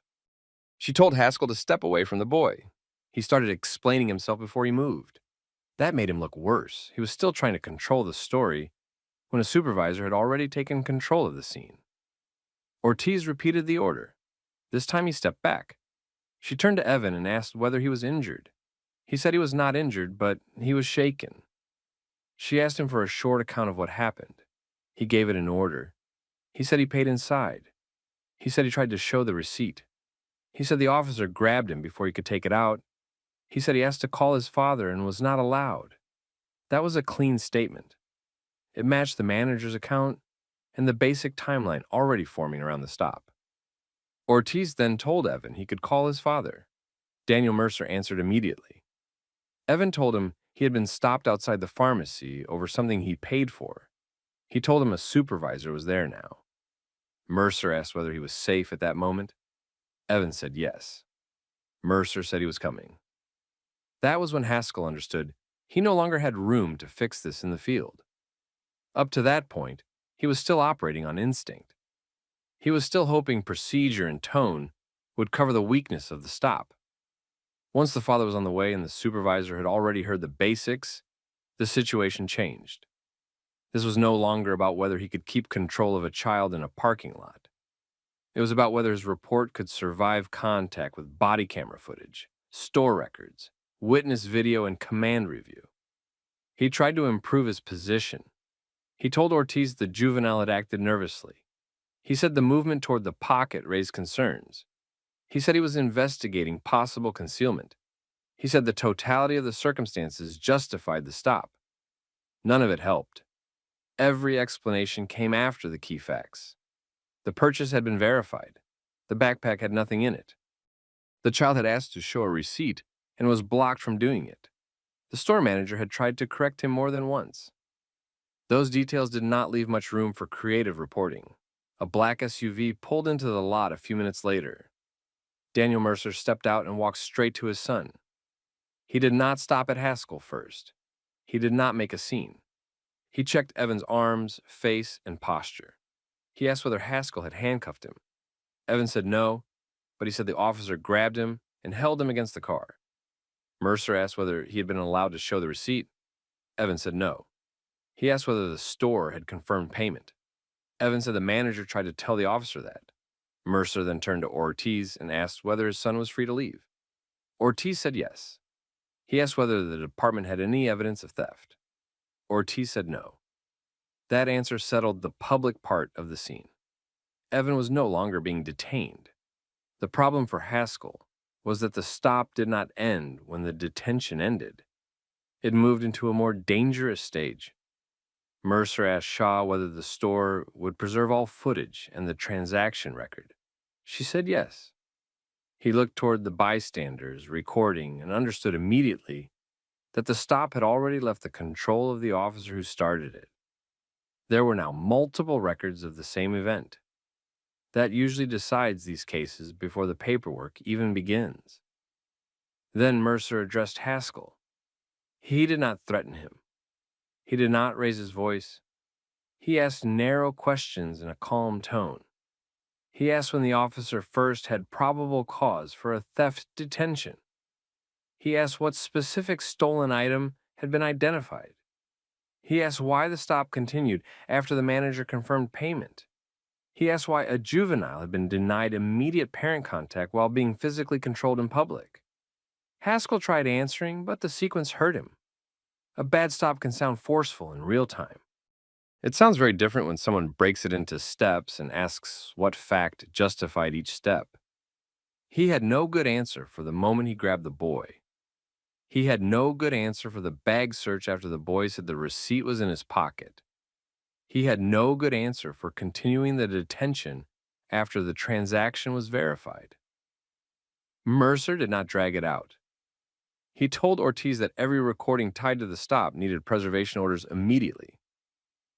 C: She told Haskell to step away from the boy. He started explaining himself before he moved. That made him look worse. He was still trying to control the story when a supervisor had already taken control of the scene. Ortiz repeated the order. This time he stepped back. She turned to Evan and asked whether he was injured. He said he was not injured, but he was shaken. She asked him for a short account of what happened. He gave it in order. He said he paid inside. He said he tried to show the receipt. He said the officer grabbed him before he could take it out. He said he asked to call his father and was not allowed. That was a clean statement. It matched the manager's account and the basic timeline already forming around the stop. Ortiz then told Evan he could call his father. Daniel Mercer answered immediately. Evan told him he had been stopped outside the pharmacy over something he paid for. He told him a supervisor was there now. Mercer asked whether he was safe at that moment. Evan said yes. Mercer said he was coming. That was when Haskell understood he no longer had room to fix this in the field. Up to that point, he was still operating on instinct. He was still hoping procedure and tone would cover the weakness of the stop. Once the father was on the way and the supervisor had already heard the basics, the situation changed. This was no longer about whether he could keep control of a child in a parking lot. It was about whether his report could survive contact with body camera footage, store records, witness video, and command review. He tried to improve his position. He told Ortiz the juvenile had acted nervously. He said the movement toward the pocket raised concerns. He said he was investigating possible concealment. He said the totality of the circumstances justified the stop. None of it helped. Every explanation came after the key facts. The purchase had been verified. The backpack had nothing in it. The child had asked to show a receipt and was blocked from doing it. The store manager had tried to correct him more than once. Those details did not leave much room for creative reporting. A black SUV pulled into the lot a few minutes later. Daniel Mercer stepped out and walked straight to his son. He did not stop at Haskell first. He did not make a scene. He checked Evan's arms, face, and posture. He asked whether Haskell had handcuffed him. Evan said no, but he said the officer grabbed him and held him against the car. Mercer asked whether he had been allowed to show the receipt. Evan said no. He asked whether the store had confirmed payment. Evan said the manager tried to tell the officer that. Mercer then turned to Ortiz and asked whether his son was free to leave. Ortiz said yes. He asked whether the department had any evidence of theft. Ortiz said no. That answer settled the public part of the scene. Evan was no longer being detained. The problem for Haskell was that the stop did not end when the detention ended. It moved into a more dangerous stage. Mercer asked Shaw whether the store would preserve all footage and the transaction record. She said yes. He looked toward the bystanders recording and understood immediately that the stop had already left the control of the officer who started it. There were now multiple records of the same event. That usually decides these cases before the paperwork even begins. Then Mercer addressed Haskell. He did not threaten him. He did not raise his voice. He asked narrow questions in a calm tone. He asked when the officer first had probable cause for a theft detention. He asked what specific stolen item had been identified. He asked why the stop continued after the manager confirmed payment. He asked why a juvenile had been denied immediate parent contact while being physically controlled in public. Haskell tried answering, but the sequence hurt him. A bad stop can sound forceful in real time. It sounds very different when someone breaks it into steps and asks what fact justified each step. He had no good answer for the moment he grabbed the boy. He had no good answer for the bag search after the boy said the receipt was in his pocket. He had no good answer for continuing the detention after the transaction was verified. Mercer did not drag it out. He told Ortiz that every recording tied to the stop needed preservation orders immediately.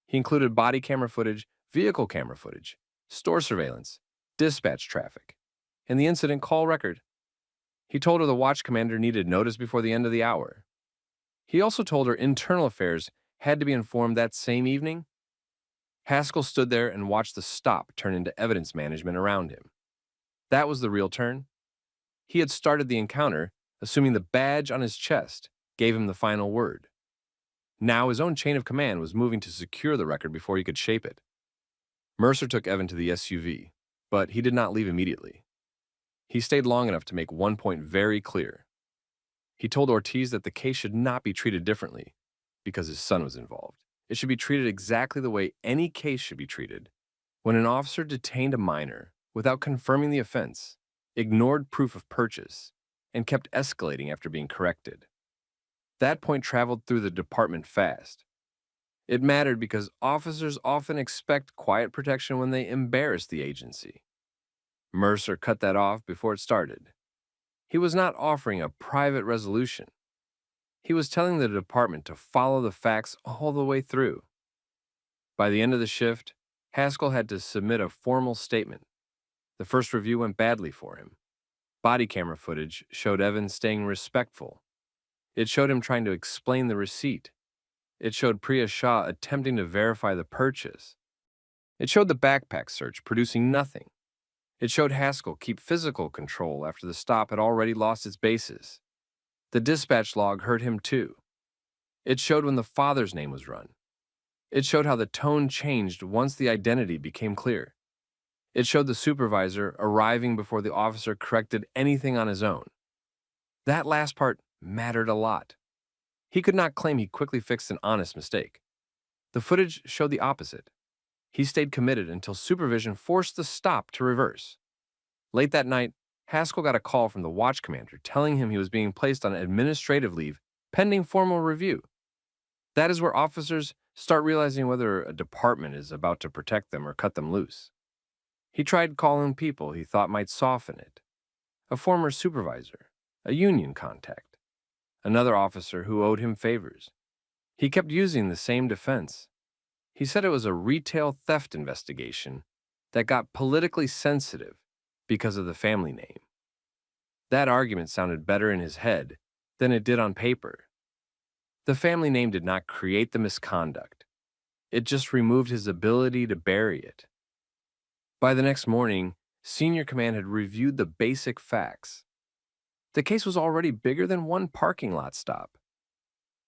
C: He included body camera footage, vehicle camera footage, store surveillance, dispatch traffic, and the incident call record. He told her the watch commander needed notice before the end of the hour. He also told her internal affairs had to be informed that same evening. Haskell stood there and watched the stop turn into evidence management around him. That was the real turn. He had started the encounter, assuming the badge on his chest gave him the final word. Now his own chain of command was moving to secure the record before he could shape it. Mercer took Evan to the SUV, but he did not leave immediately. He stayed long enough to make one point very clear. He told Ortiz that the case should not be treated differently because his son was involved. It should be treated exactly the way any case should be treated. When an officer detained a minor without confirming the offense, ignored proof of purchase, and kept escalating after being corrected. That point traveled through the department fast. It mattered because officers often expect quiet protection when they embarrass the agency. Mercer cut that off before it started. He was not offering a private resolution. He was telling the department to follow the facts all the way through. By the end of the shift, Haskell had to submit a formal statement. The first review went badly for him. Body camera footage showed Evan staying respectful. It showed him trying to explain the receipt. It showed Priya Shah attempting to verify the purchase. It showed the backpack search producing nothing. It showed Haskell keep physical control after the stop had already lost its basis. The dispatch log hurt him too. It showed when the father's name was run. It showed how the tone changed once the identity became clear. It showed the supervisor arriving before the officer corrected anything on his own. That last part mattered a lot. He could not claim he quickly fixed an honest mistake. The footage showed the opposite. He stayed committed until supervision forced the stop to reverse. Late that night, Haskell got a call from the watch commander telling him he was being placed on administrative leave pending formal review. That is where officers start realizing whether a department is about to protect them or cut them loose. He tried calling people he thought might soften it. A former supervisor, a union contact, another officer who owed him favors. He kept using the same defense. He said it was a retail theft investigation that got politically sensitive because of the family name. That argument sounded better in his head than it did on paper. The family name did not create the misconduct. It just removed his ability to bury it. By the next morning, senior command had reviewed the basic facts. The case was already bigger than one parking lot stop.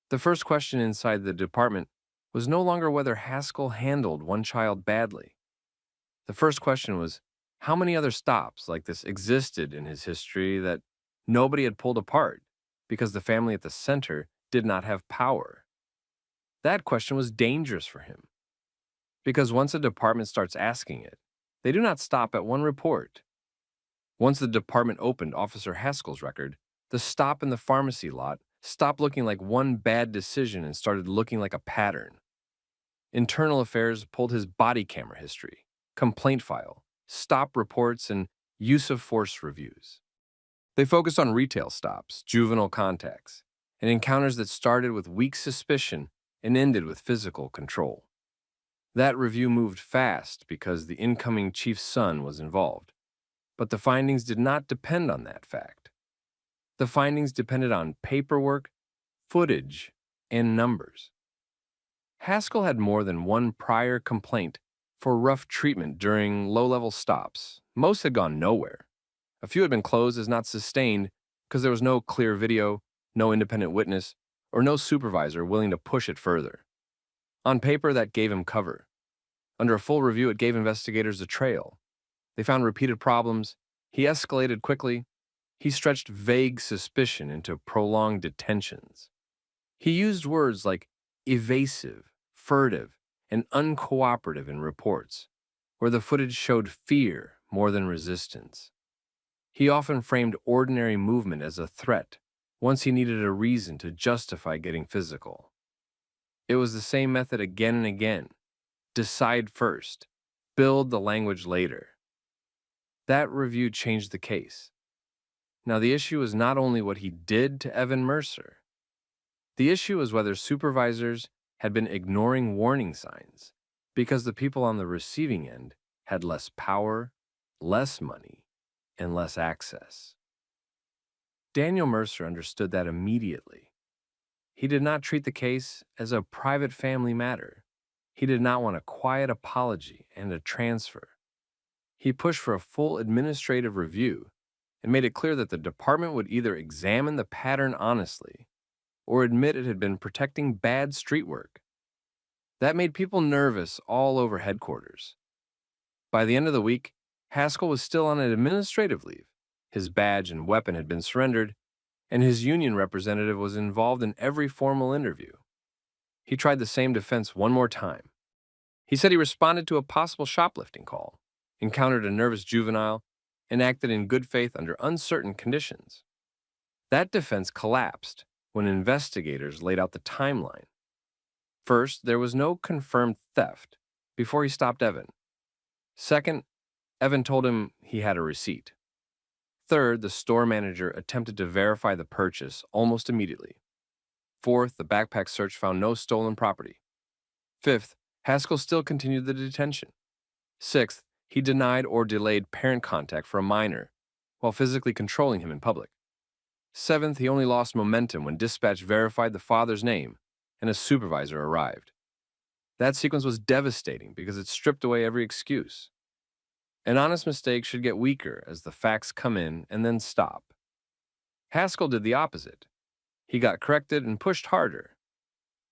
C: The first question inside the department was no longer whether Haskell handled one child badly. The first question was how many other stops like this existed in his history that nobody had pulled apart because the family at the center did not have power. That question was dangerous for him, because once a department starts asking it, they do not stop at one report. Once the department opened Officer Haskell's record, the stop in the pharmacy lot stopped looking like one bad decision and started looking like a pattern. Internal Affairs pulled his body camera history, complaint file, stop reports, and use of force reviews. They focused on retail stops, juvenile contacts, and encounters that started with weak suspicion and ended with physical control. That review moved fast because the incoming chief's son was involved, but the findings did not depend on that fact. The findings depended on paperwork, footage, and numbers. Haskell had more than one prior complaint for rough treatment during low-level stops. Most had gone nowhere. A few had been closed as not sustained because there was no clear video, no independent witness, or no supervisor willing to push it further. On paper, that gave him cover. Under a full review, it gave investigators a trail. They found repeated problems. He escalated quickly. He stretched vague suspicion into prolonged detentions. He used words like evasive, furtive, and uncooperative in reports, where the footage showed fear more than resistance. He often framed ordinary movement as a threat once he needed a reason to justify getting physical. It was the same method again and again. Decide first, build the language later. That review changed the case. Now, the issue is not only what he did to Evan Mercer. The issue is whether supervisors had been ignoring warning signs because the people on the receiving end had less power, less money, and less access. Daniel Mercer understood that immediately. He did not treat the case as a private family matter. He did not want a quiet apology and a transfer. He pushed for a full administrative review and made it clear that the department would either examine the pattern honestly or admit it had been protecting bad street work. That made people nervous all over headquarters. By the end of the week, Haskell was still on an administrative leave. His badge and weapon had been surrendered, and his union representative was involved in every formal interview. He tried the same defense one more time. He said he responded to a possible shoplifting call, encountered a nervous juvenile, and acted in good faith under uncertain conditions. That defense collapsed when investigators laid out the timeline. First, there was no confirmed theft before he stopped Evan. Second, Evan told him he had a receipt. Third, the store manager attempted to verify the purchase almost immediately. Fourth, the backpack search found no stolen property. Fifth, Haskell still continued the detention. Sixth, he denied or delayed parent contact for a minor while physically controlling him in public. Seventh, he only lost momentum when dispatch verified the father's name and a supervisor arrived. That sequence was devastating because it stripped away every excuse. An honest mistake should get weaker as the facts come in and then stop. Haskell did the opposite. He got corrected and pushed harder.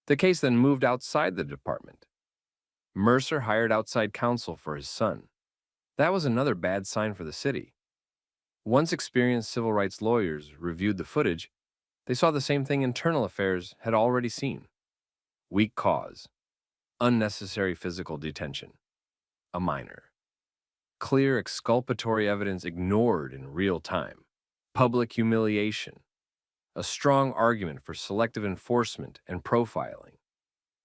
C: The case then moved outside the department. Mercer hired outside counsel for his son. That was another bad sign for the city. Once experienced civil rights lawyers reviewed the footage, they saw the same thing internal affairs had already seen. Weak cause, unnecessary physical detention, a minor. Clear exculpatory evidence ignored in real time, public humiliation, a strong argument for selective enforcement and profiling.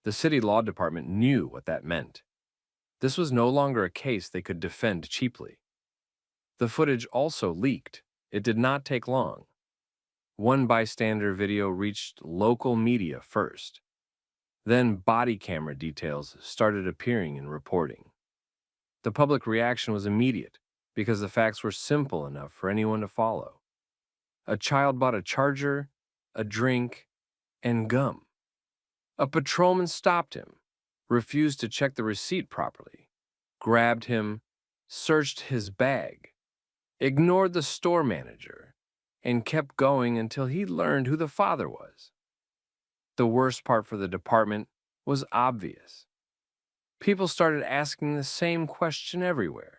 C: The city law department knew what that meant. This was no longer a case they could defend cheaply. The footage also leaked. It did not take long. One bystander video reached local media first. Then body camera details started appearing in reporting. The public reaction was immediate because the facts were simple enough for anyone to follow. A child bought a charger, a drink, and gum. A patrolman stopped him, refused to check the receipt properly, grabbed him, searched his bag, ignored the store manager, and kept going until he learned who the father was. The worst part for the department was obvious. People started asking the same question everywhere.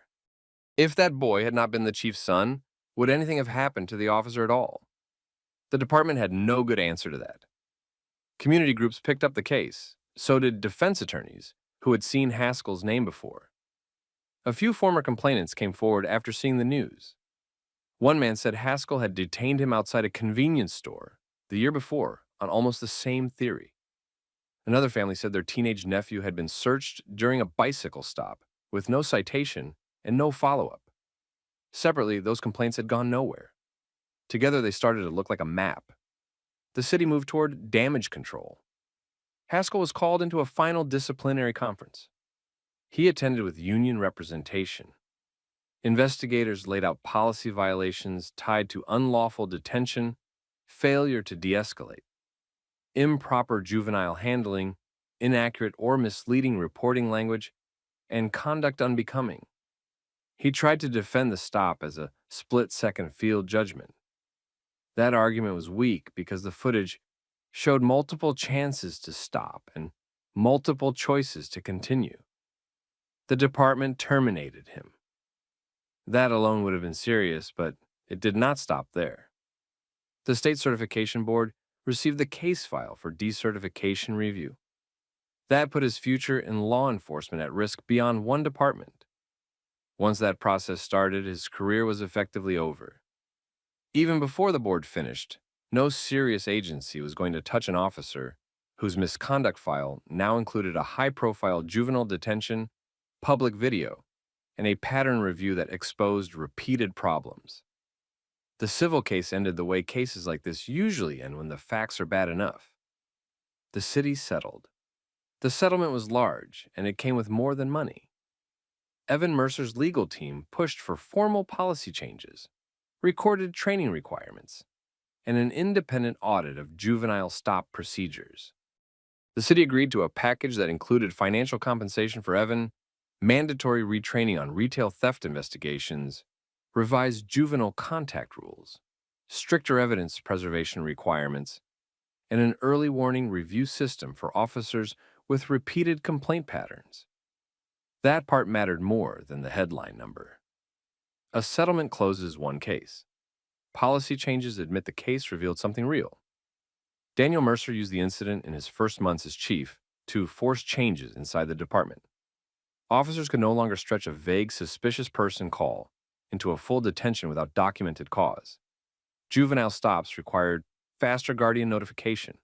C: If that boy had not been the chief's son, would anything have happened to the officer at all? The department had no good answer to that. Community groups picked up the case. So did defense attorneys who had seen Haskell's name before. A few former complainants came forward after seeing the news. One man said Haskell had detained him outside a convenience store the year before on almost the same theory. Another family said their teenage nephew had been searched during a bicycle stop with no citation and no follow-up. Separately, those complaints had gone nowhere. Together, they started to look like a map. The city moved toward damage control. Haskell was called into a final disciplinary conference. He attended with union representation. Investigators laid out policy violations tied to unlawful detention, failure to de-escalate, improper juvenile handling, inaccurate or misleading reporting language, and conduct unbecoming. He tried to defend the stop as a split-second field judgment. That argument was weak because the footage showed multiple chances to stop and multiple choices to continue. The department terminated him. That alone would have been serious, but it did not stop there. The State Certification Board received the case file for decertification review. That put his future in law enforcement at risk beyond one department. Once that process started, his career was effectively over. Even before the board finished, no serious agency was going to touch an officer whose misconduct file now included a high-profile juvenile detention, public video, and a pattern review that exposed repeated problems. The civil case ended the way cases like this usually end when the facts are bad enough. The city settled. The settlement was large, and it came with more than money. Evan Mercer's legal team pushed for formal policy changes, recorded training requirements, and an independent audit of juvenile stop procedures. The city agreed to a package that included financial compensation for Evan, mandatory retraining on retail theft investigations, revised juvenile contact rules, stricter evidence preservation requirements, and an early warning review system for officers with repeated complaint patterns. That part mattered more than the headline number. A settlement closes one case. Policy changes admit the case revealed something real. Daniel Mercer used the incident in his first months as chief to force changes inside the department. Officers could no longer stretch a vague, suspicious person call into a full detention without documented cause. Juvenile stops required faster guardian notification.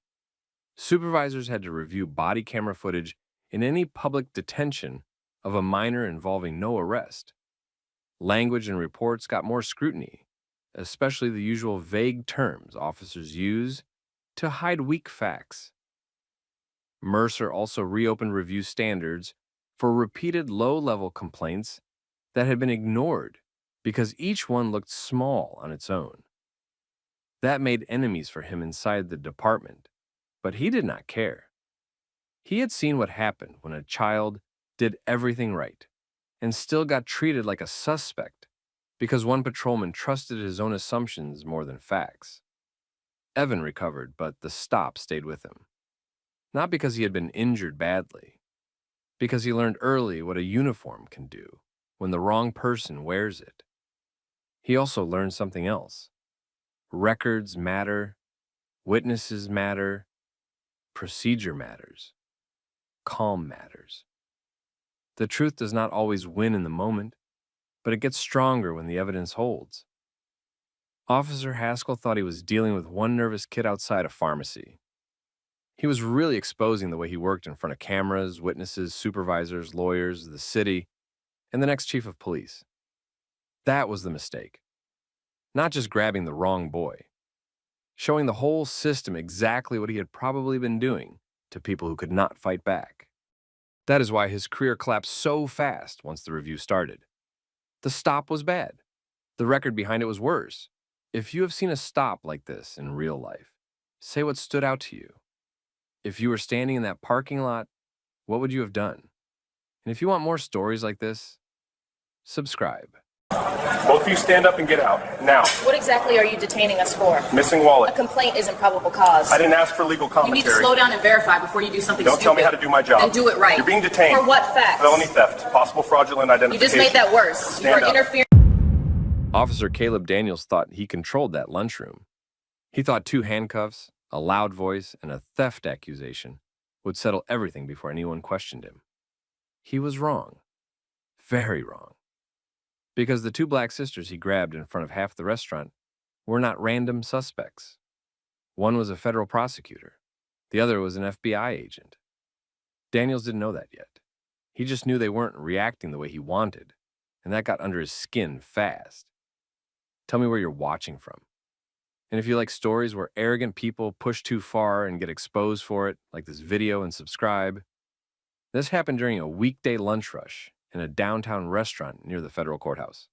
C: Supervisors had to review body camera footage in any public detention of a minor involving no arrest. Language and reports got more scrutiny, especially the usual vague terms officers use to hide weak facts. Mercer also reopened review standards for repeated low-level complaints that had been ignored because each one looked small on its own. That made enemies for him inside the department, but he did not care. He had seen what happened when a child did everything right and still got treated like a suspect because one patrolman trusted his own assumptions more than facts. Evan recovered, but the stop stayed with him. Not because he had been injured badly, because he learned early what a uniform can do when the wrong person wears it. He also learned something else. Records matter, witnesses matter, procedure matters, calm matters. The truth does not always win in the moment, but it gets stronger when the evidence holds. Officer Haskell thought he was dealing with one nervous kid outside a pharmacy. He was really exposing the way he worked in front of cameras, witnesses, supervisors, lawyers, the city, and the next chief of police. That was the mistake. Not just grabbing the wrong boy. Showing the whole system exactly what he had probably been doing to people who could not fight back. That is why his career collapsed so fast once the review started. The stop was bad. The record behind it was worse. If you have seen a stop like this in real life, say what stood out to you. If you were standing in that parking lot, what would you have done? And if you want more stories like this, subscribe.
A: Both of you stand up and get out, now.
H: What exactly are you detaining us for?
A: Missing
H: A
A: wallet.
H: complaint isn't probable cause.
A: I didn't ask for legal
H: You
A: commentary.
H: need to slow down and verify before you do something
A: Don't
H: stupid.
A: tell me how to do my job.
H: Then do it right.
A: You're being detained.
H: For what facts?
A: Felony theft, possible fraudulent
H: You
A: identification.
H: just made that worse.
A: Stand
H: you are
A: up.
H: interfering.
C: Officer Caleb Daniels thought he controlled that lunchroom. He thought 2 handcuffs, a loud voice, and a theft accusation would settle everything before anyone questioned him. He was wrong. Very wrong. Because the 2 black sisters he grabbed in front of half the restaurant were not random suspects. One was a federal prosecutor. The other was an FBI agent. Daniels didn't know that yet. He just knew they weren't reacting the way he wanted, and that got under his skin fast. Tell me where you're watching from. And if you like stories where arrogant people push too far and get exposed for it, like this video, and subscribe. This happened during a weekday lunch rush in a downtown restaurant near the federal courthouse.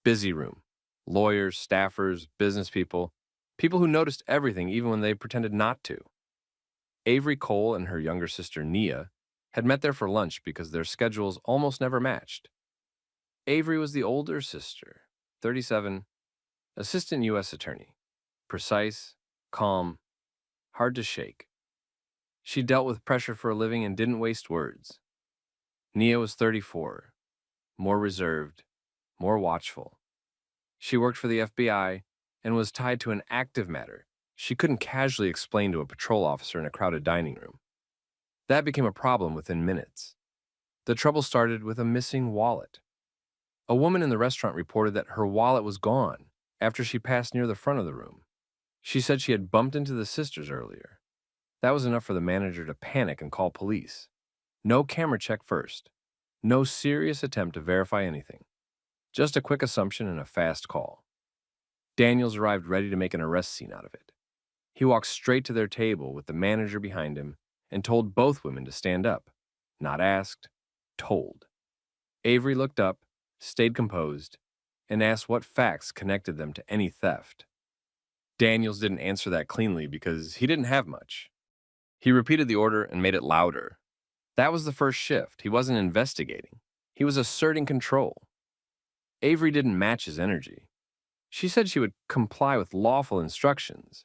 C: Busy room. Lawyers, staffers, business people, people who noticed everything even when they pretended not to. Avery Cole and her younger sister, Nia, had met there for lunch because their schedules almost never matched. Avery was the older sister, 37, assistant U.S. attorney. Precise, calm, hard to shake. She dealt with pressure for a living and didn't waste words. Nia was 34, more reserved, more watchful. She worked for the FBI and was tied to an active matter she couldn't casually explain to a patrol officer in a crowded dining room. That became a problem within minutes. The trouble started with a missing wallet. A woman in the restaurant reported that her wallet was gone after she passed near the front of the room. She said she had bumped into the sisters earlier. That was enough for the manager to panic and call police. No camera check first. No serious attempt to verify anything. Just a quick assumption and a fast call. Daniels arrived ready to make an arrest scene out of it. He walked straight to their table with the manager behind him and told both women to stand up. Not asked, told. Avery looked up, stayed composed, and asked what facts connected them to any theft. Daniels didn't answer that cleanly because he didn't have much. He repeated the order and made it louder. That was the first shift. He wasn't investigating. He was asserting control. Avery didn't match his energy. She said she would comply with lawful instructions,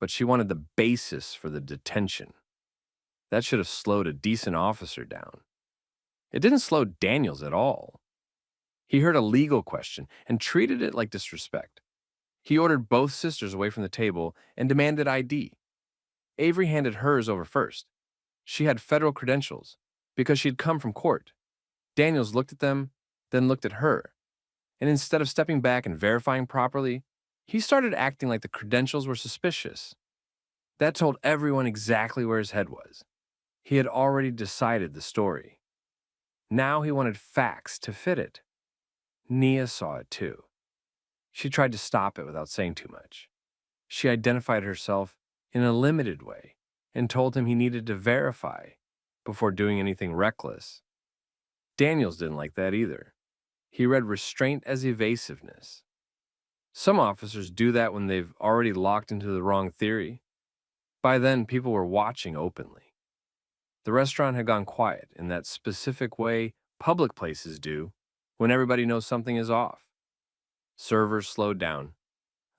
C: but she wanted the basis for the detention. That should have slowed a decent officer down. It didn't slow Daniels at all. He heard a legal question and treated it like disrespect. He ordered both sisters away from the table and demanded ID. Avery handed hers over first. She had federal credentials because she'd come from court. Daniels looked at them, then looked at her. And instead of stepping back and verifying properly, he started acting like the credentials were suspicious. That told everyone exactly where his head was. He had already decided the story. Now he wanted facts to fit it. Nia saw it too. She tried to stop it without saying too much. She identified herself in a limited way and told him he needed to verify before doing anything reckless. Daniels didn't like that either. He read restraint as evasiveness. Some officers do that when they've already locked into the wrong theory. By then, people were watching openly. The restaurant had gone quiet in that specific way public places do when everybody knows something is off. Servers slowed down.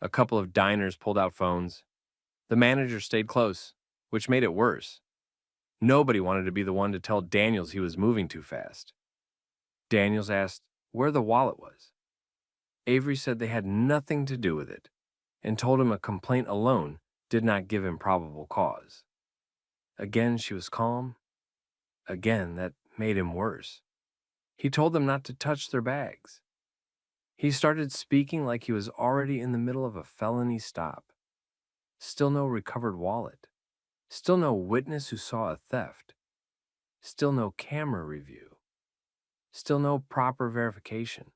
C: A couple of diners pulled out phones. The manager stayed close, which made it worse. Nobody wanted to be the one to tell Daniels he was moving too fast. Daniels asked where the wallet was. Avery said they had nothing to do with it and told him a complaint alone did not give him probable cause. Again, she was calm. Again, that made him worse. He told them not to touch their bags. He started speaking like he was already in the middle of a felony stop. Still no recovered wallet. Still no witness who saw a theft. Still no camera review. Still no proper verification.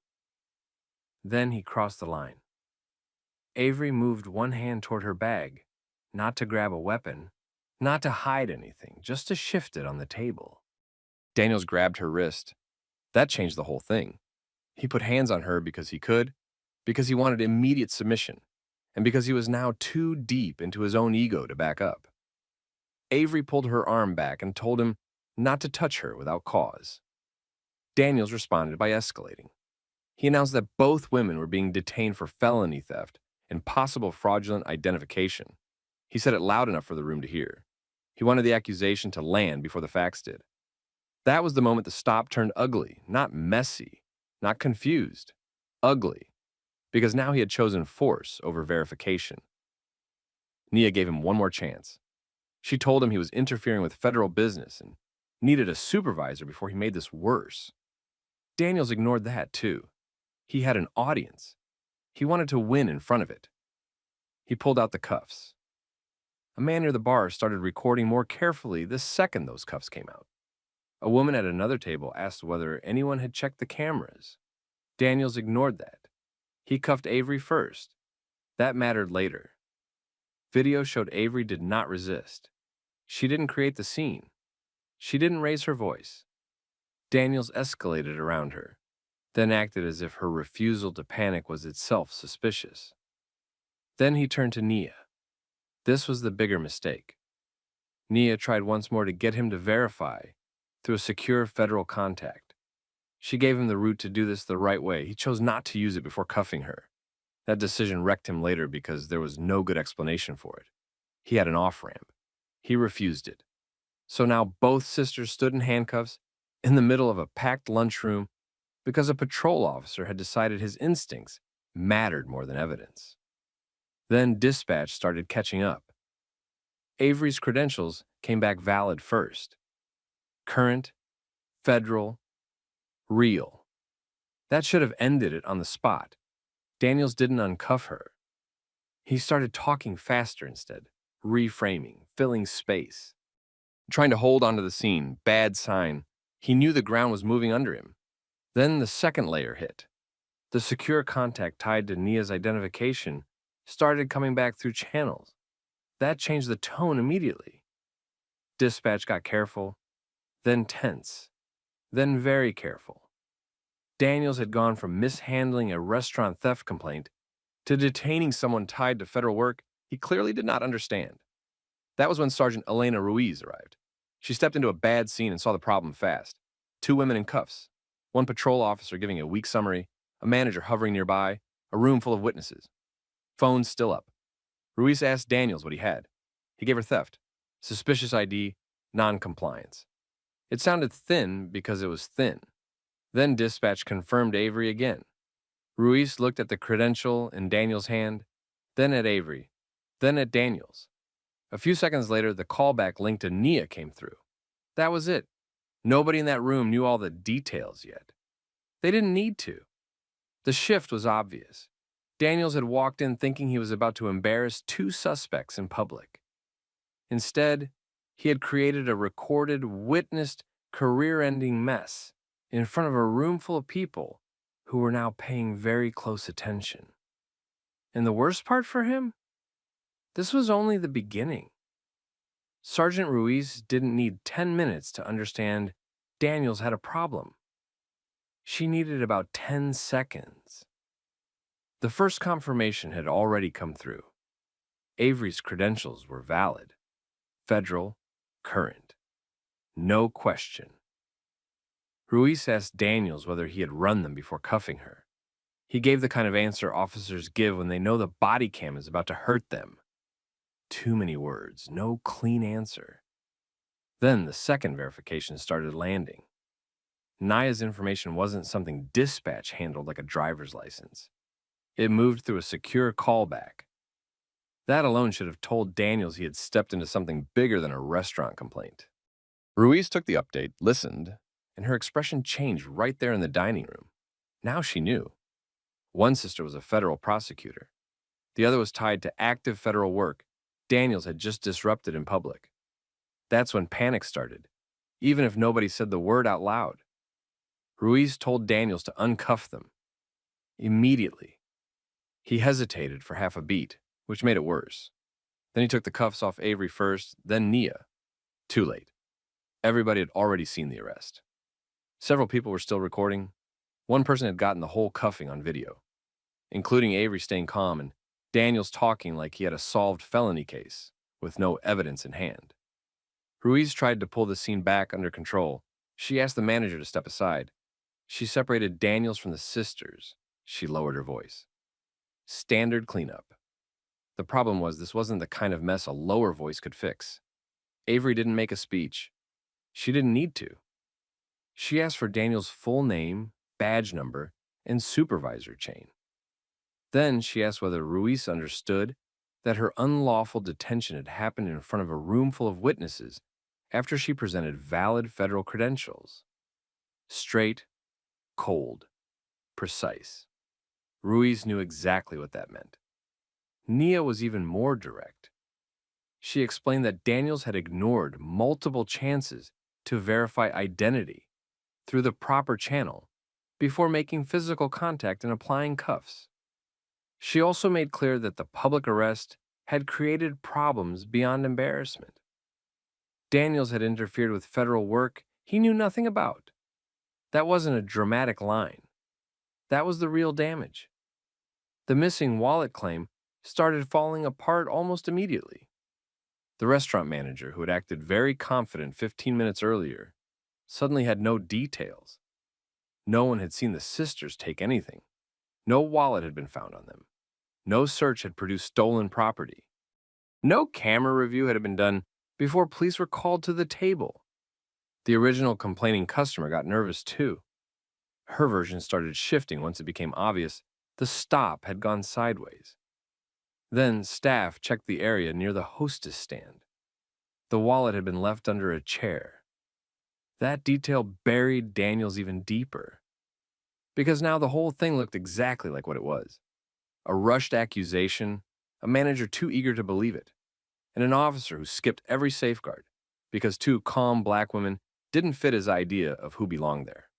C: Then he crossed the line. Avery moved one hand toward her bag, not to grab a weapon, not to hide anything, just to shift it on the table. Daniels grabbed her wrist. That changed the whole thing. He put hands on her because he could, because he wanted immediate submission, and because he was now too deep into his own ego to back up. Avery pulled her arm back and told him not to touch her without cause. Daniels responded by escalating. He announced that both women were being detained for felony theft and possible fraudulent identification. He said it loud enough for the room to hear. He wanted the accusation to land before the facts did. That was the moment the stop turned ugly, not messy, not confused, ugly, because now he had chosen force over verification. Nia gave him one more chance. She told him he was interfering with federal business and needed a supervisor before he made this worse. Daniels ignored that too. He had an audience. He wanted to win in front of it. He pulled out the cuffs. A man near the bar started recording more carefully the second those cuffs came out. A woman at another table asked whether anyone had checked the cameras. Daniels ignored that. He cuffed Avery first. That mattered later. Video showed Avery did not resist. She didn't create the scene. She didn't raise her voice. Daniels escalated around her, then acted as if her refusal to panic was itself suspicious. Then he turned to Nia. This was the bigger mistake. Nia tried once more to get him to verify through a secure federal contact. She gave him the route to do this the right way. He chose not to use it before cuffing her. That decision wrecked him later because there was no good explanation for it. He had an off-ramp. He refused it. So now both sisters stood in handcuffs in the middle of a packed lunchroom because a patrol officer had decided his instincts mattered more than evidence. Then dispatch started catching up. Avery's credentials came back valid first. Current, federal, real. That should have ended it on the spot. Daniels didn't uncuff her. He started talking faster instead, reframing, filling space. Trying to hold onto the scene, bad sign. He knew the ground was moving under him. Then the second layer hit. The secure contact tied to Nia's identification started coming back through channels. That changed the tone immediately. Dispatch got careful, then tense, then very careful. Daniels had gone from mishandling a restaurant theft complaint to detaining someone tied to federal work he clearly did not understand. That was when Sergeant Elena Ruiz arrived. She stepped into a bad scene and saw the problem fast. 2 women in cuffs, 1 patrol officer giving a weak summary, a manager hovering nearby, a room full of witnesses. Phones still up. Ruiz asked Daniels what he had. He gave her theft, suspicious ID, non-compliance. It sounded thin because it was thin. Then dispatch confirmed Avery again. Ruiz looked at the credential in Daniels' hand, then at Avery, then at Daniels. A few seconds later, the callback link to Nia came through. That was it. Nobody in that room knew all the details yet. They didn't need to. The shift was obvious. Daniels had walked in thinking he was about to embarrass 2 suspects in public. Instead, he had created a recorded, witnessed, career-ending mess in front of a room full of people who were now paying very close attention. And the worst part for him? This was only the beginning. Sergeant Ruiz didn't need 10 minutes to understand Daniels had a problem. She needed about 10 seconds. The first confirmation had already come through. Avery's credentials were valid. Federal, current. No question. Ruiz asked Daniels whether he had run them before cuffing her. He gave the kind of answer officers give when they know the body cam is about to hurt them. Too many words, no clean answer. Then the second verification started landing. Nia's information wasn't something dispatch handled like a driver's license. It moved through a secure callback. That alone should have told Daniels he had stepped into something bigger than a restaurant complaint. Ruiz took the update, listened, and her expression changed right there in the dining room. Now she knew. One sister was a federal prosecutor. The other was tied to active federal work Daniels had just disrupted in public. That's when panic started, even if nobody said the word out loud. Ruiz told Daniels to uncuff them. Immediately. He hesitated for half a beat, which made it worse. Then he took the cuffs off Avery first, then Nia. Too late. Everybody had already seen the arrest. Several people were still recording. One person had gotten the whole cuffing on video, including Avery staying calm and Daniels talking like he had a solved felony case, with no evidence in hand. Ruiz tried to pull the scene back under control. She asked the manager to step aside. She separated Daniels from the sisters. She lowered her voice. Standard cleanup. The problem was this wasn't the kind of mess a lower voice could fix. Avery didn't make a speech. She didn't need to. She asked for Daniels' full name, badge number, and supervisor chain. Then she asked whether Ruiz understood that her unlawful detention had happened in front of a room full of witnesses after she presented valid federal credentials. Straight, cold, precise. Ruiz knew exactly what that meant. Nia was even more direct. She explained that Daniels had ignored multiple chances to verify identity through the proper channel before making physical contact and applying cuffs. She also made clear that the public arrest had created problems beyond embarrassment. Daniels had interfered with federal work he knew nothing about. That wasn't a dramatic line. That was the real damage. The missing wallet claim started falling apart almost immediately. The restaurant manager, who had acted very confident 15 minutes earlier, suddenly had no details. No one had seen the sisters take anything. No wallet had been found on them. No search had produced stolen property. No camera review had been done before police were called to the table. The original complaining customer got nervous too. Her version started shifting once it became obvious the stop had gone sideways. Then staff checked the area near the hostess stand. The wallet had been left under a chair. That detail buried Daniels even deeper, because now the whole thing looked exactly like what it was. A rushed accusation, a manager too eager to believe it, and an officer who skipped every safeguard because two calm black women didn't fit his idea of who belonged there.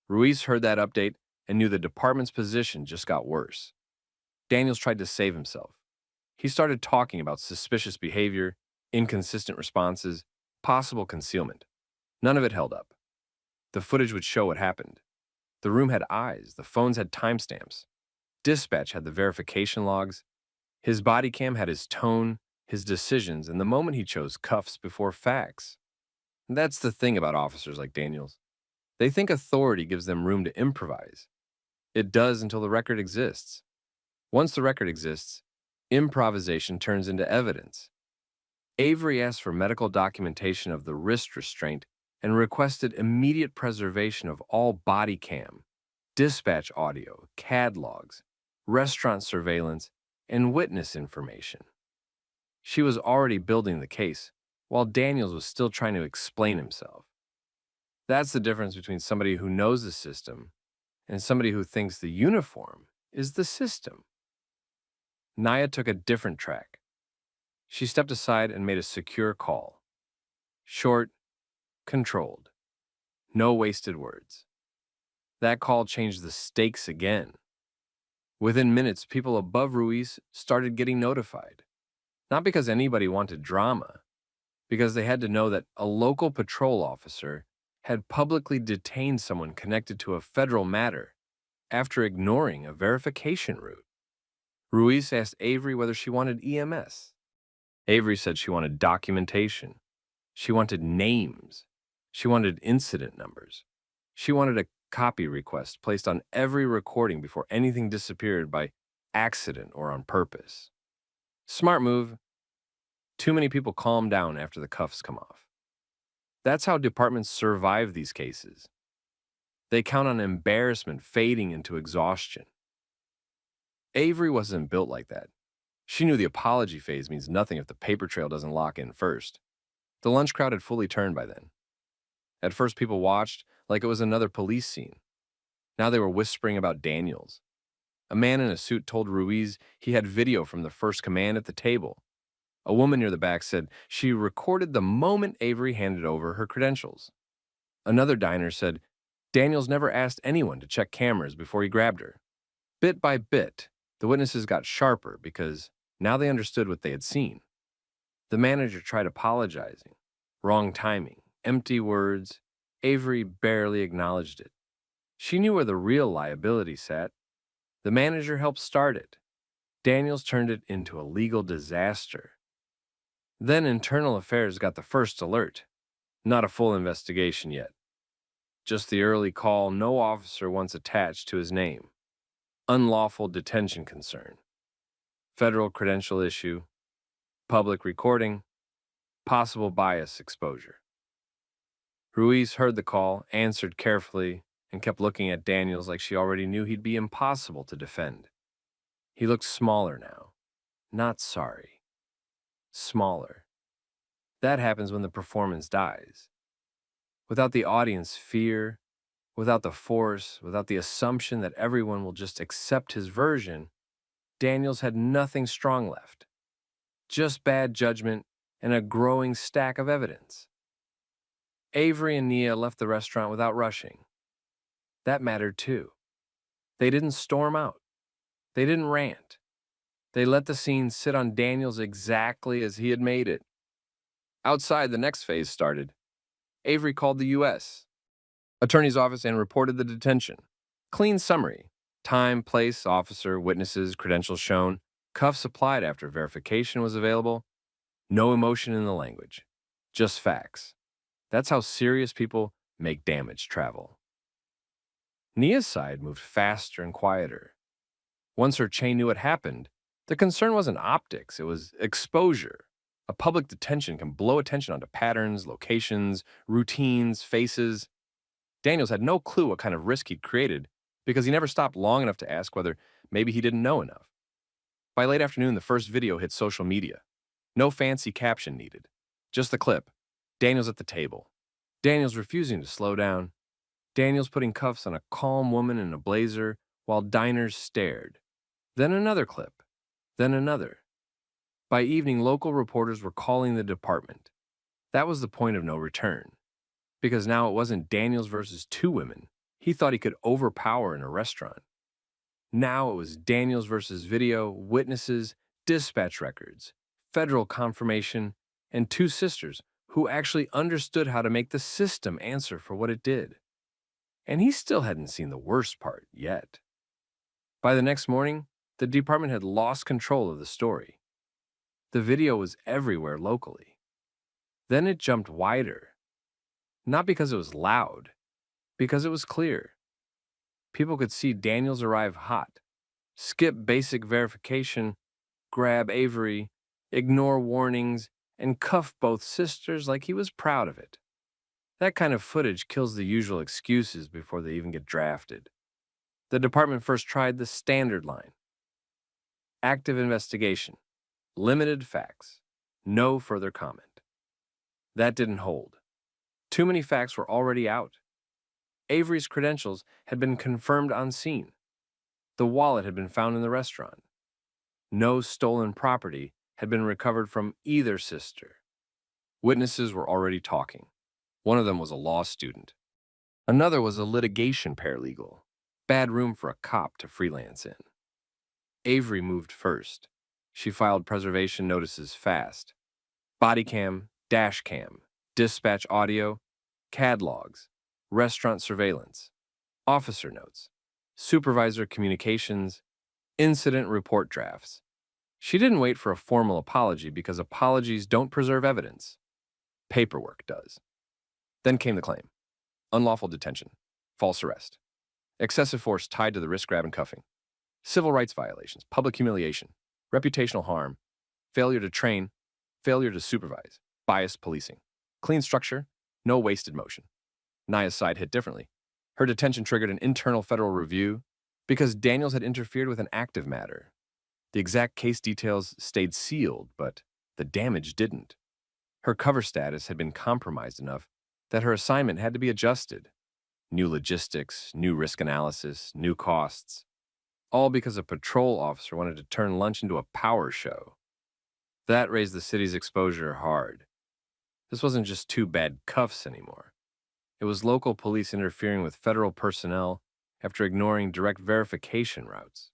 C: Ruiz heard that update and knew the department's position just got worse. Daniels tried to save himself. He started talking about suspicious behavior, inconsistent responses, possible concealment. None of it held up. The footage would show what happened. The room had eyes, the phones had timestamps. Dispatch had the verification logs. His body cam had his tone, his decisions, and the moment he chose cuffs before facts. And that's the thing about officers like Daniels. They think authority gives them room to improvise. It does until the record exists. Once the record exists, improvisation turns into evidence. Avery asked for medical documentation of the wrist restraint and requested immediate preservation of all body cam, dispatch audio, CAD logs, restaurant surveillance, and witness information. She was already building the case, while Daniels was still trying to explain himself. That's the difference between somebody who knows the system and somebody who thinks the uniform is the system. Naya took a different track. She stepped aside and made a secure call. Short, controlled. No wasted words. That call changed the stakes again. Within minutes, people above Ruiz started getting notified. Not because anybody wanted drama, because they had to know that a local patrol officer had publicly detained someone connected to a federal matter after ignoring a verification route. Ruiz asked Avery whether she wanted EMS. Avery said she wanted documentation. She wanted names. She wanted incident numbers. She wanted a copy request placed on every recording before anything disappeared by accident or on purpose. Smart move. Too many people calm down after the cuffs come off. That's how departments survive these cases. They count on embarrassment fading into exhaustion. Avery wasn't built like that. She knew the apology phase means nothing if the paper trail doesn't lock in first. The lunch crowd had fully turned by then. At first, people watched like it was another police scene. Now they were whispering about Daniels. A man in a suit told Ruiz he had video from the first command at the table. A woman near the back said she recorded the moment Avery handed over her credentials. Another diner said Daniels never asked anyone to check cameras before he grabbed her. Bit by bit, the witnesses got sharper because now they understood what they had seen. The manager tried apologizing. Wrong timing, empty words. Avery barely acknowledged it. She knew where the real liability sat. The manager helped start it. Daniels turned it into a legal disaster. Then Internal Affairs got the first alert. Not a full investigation yet. Just the early call no officer wants attached to his name. Unlawful detention concern. Federal credential issue. Public recording. Possible bias exposure. Ruiz heard the call, answered carefully, and kept looking at Daniels like she already knew he'd be impossible to defend. He looked smaller now. Not sorry. Smaller. That happens when the performance dies. Without the audience fear, without the force, without the assumption that everyone will just accept his version, Daniels had nothing strong left. Just bad judgment and a growing stack of evidence. Avery and Nia left the restaurant without rushing. That mattered too. They didn't storm out. They didn't rant. They let the scene sit on Daniels exactly as he had made it. Outside, the next phase started. Avery called the U.S. Attorney's office and reported the detention. Clean summary. Time, place, officer, witnesses, credentials shown, cuffs applied after verification was available. No emotion in the language. Just facts. That's how serious people make damage travel. Nia's side moved faster and quieter. Once her chain knew what happened, The concern wasn't optics, it was exposure. A public detention can blow attention onto patterns, locations, routines, faces. Daniels had no clue what kind of risk he'd created because he never stopped long enough to ask whether maybe he didn't know enough. By late afternoon, the first video hit social media. No fancy caption needed. Just the clip. Daniels at the table. Daniels refusing to slow down. Daniels putting cuffs on a calm woman in a blazer while diners stared. Then another clip. Then another. By evening, local reporters were calling the department. That was the point of no return. Because now it wasn't Daniels versus two women. He thought he could overpower in a restaurant. Now it was Daniels versus video, witnesses, dispatch records, federal confirmation, and two sisters who actually understood how to make the system answer for what it did. And he still hadn't seen the worst part yet. By the next morning, the department had lost control of the story. The video was everywhere locally. Then it jumped wider. Not because it was loud, because it was clear. People could see Daniels arrive hot, skip basic verification, grab Avery, ignore warnings, and cuff both sisters like he was proud of it. That kind of footage kills the usual excuses before they even get drafted. The department first tried the standard line. Active investigation. Limited facts. No further comment. That didn't hold. Too many facts were already out. Avery's credentials had been confirmed on scene. The wallet had been found in the restaurant. No stolen property had been recovered from either sister. Witnesses were already talking. One of them was a law student. Another was a litigation paralegal. Bad room for a cop to freelance in. Avery moved first. She filed preservation notices fast. Bodycam, dashcam, dispatch audio, CAD logs, restaurant surveillance, officer notes, supervisor communications, incident report drafts. She didn't wait for a formal apology because apologies don't preserve evidence. Paperwork does. Then came the claim. Unlawful detention, false arrest, excessive force tied to the wrist grab and cuffing, civil rights violations, public humiliation, reputational harm, failure to train, failure to supervise, biased policing, clean structure, no wasted motion. Naya's side hit differently. Her detention triggered an internal federal review because Daniels had interfered with an active matter. The exact case details stayed sealed, but the damage didn't. Her cover status had been compromised enough that her assignment had to be adjusted. New logistics, new risk analysis, new costs. All because a patrol officer wanted to turn lunch into a power show. That raised the city's exposure hard. This wasn't just two bad cuffs anymore. It was local police interfering with federal personnel after ignoring direct verification routes.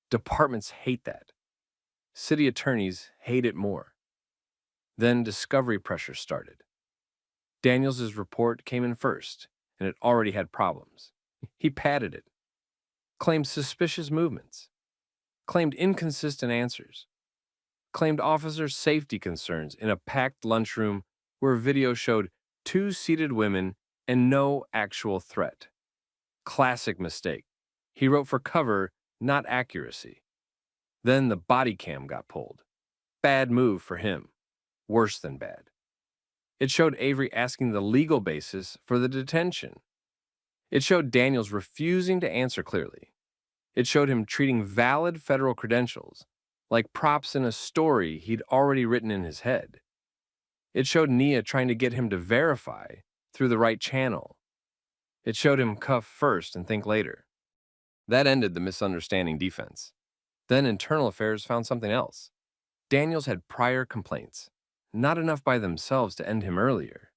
C: Departments hate that. City attorneys hate it more. Then discovery pressure started. Daniels' report came in first, and it already had problems. He padded it, claimed suspicious movements, claimed inconsistent answers, claimed officer safety concerns in a packed lunchroom where video showed two seated women and no actual threat. Classic mistake. He wrote for cover, not accuracy. Then the body cam got pulled. Bad move for him. Worse than bad. It showed Avery asking the legal basis for the detention. It showed Daniels refusing to answer clearly. It showed him treating valid federal credentials like props in a story he'd already written in his head. It showed Nia trying to get him to verify through the right channel. It showed him cuff first and think later. That ended the misunderstanding defense. Then Internal Affairs found something else. Daniels had prior complaints, not enough by themselves to end him earlier.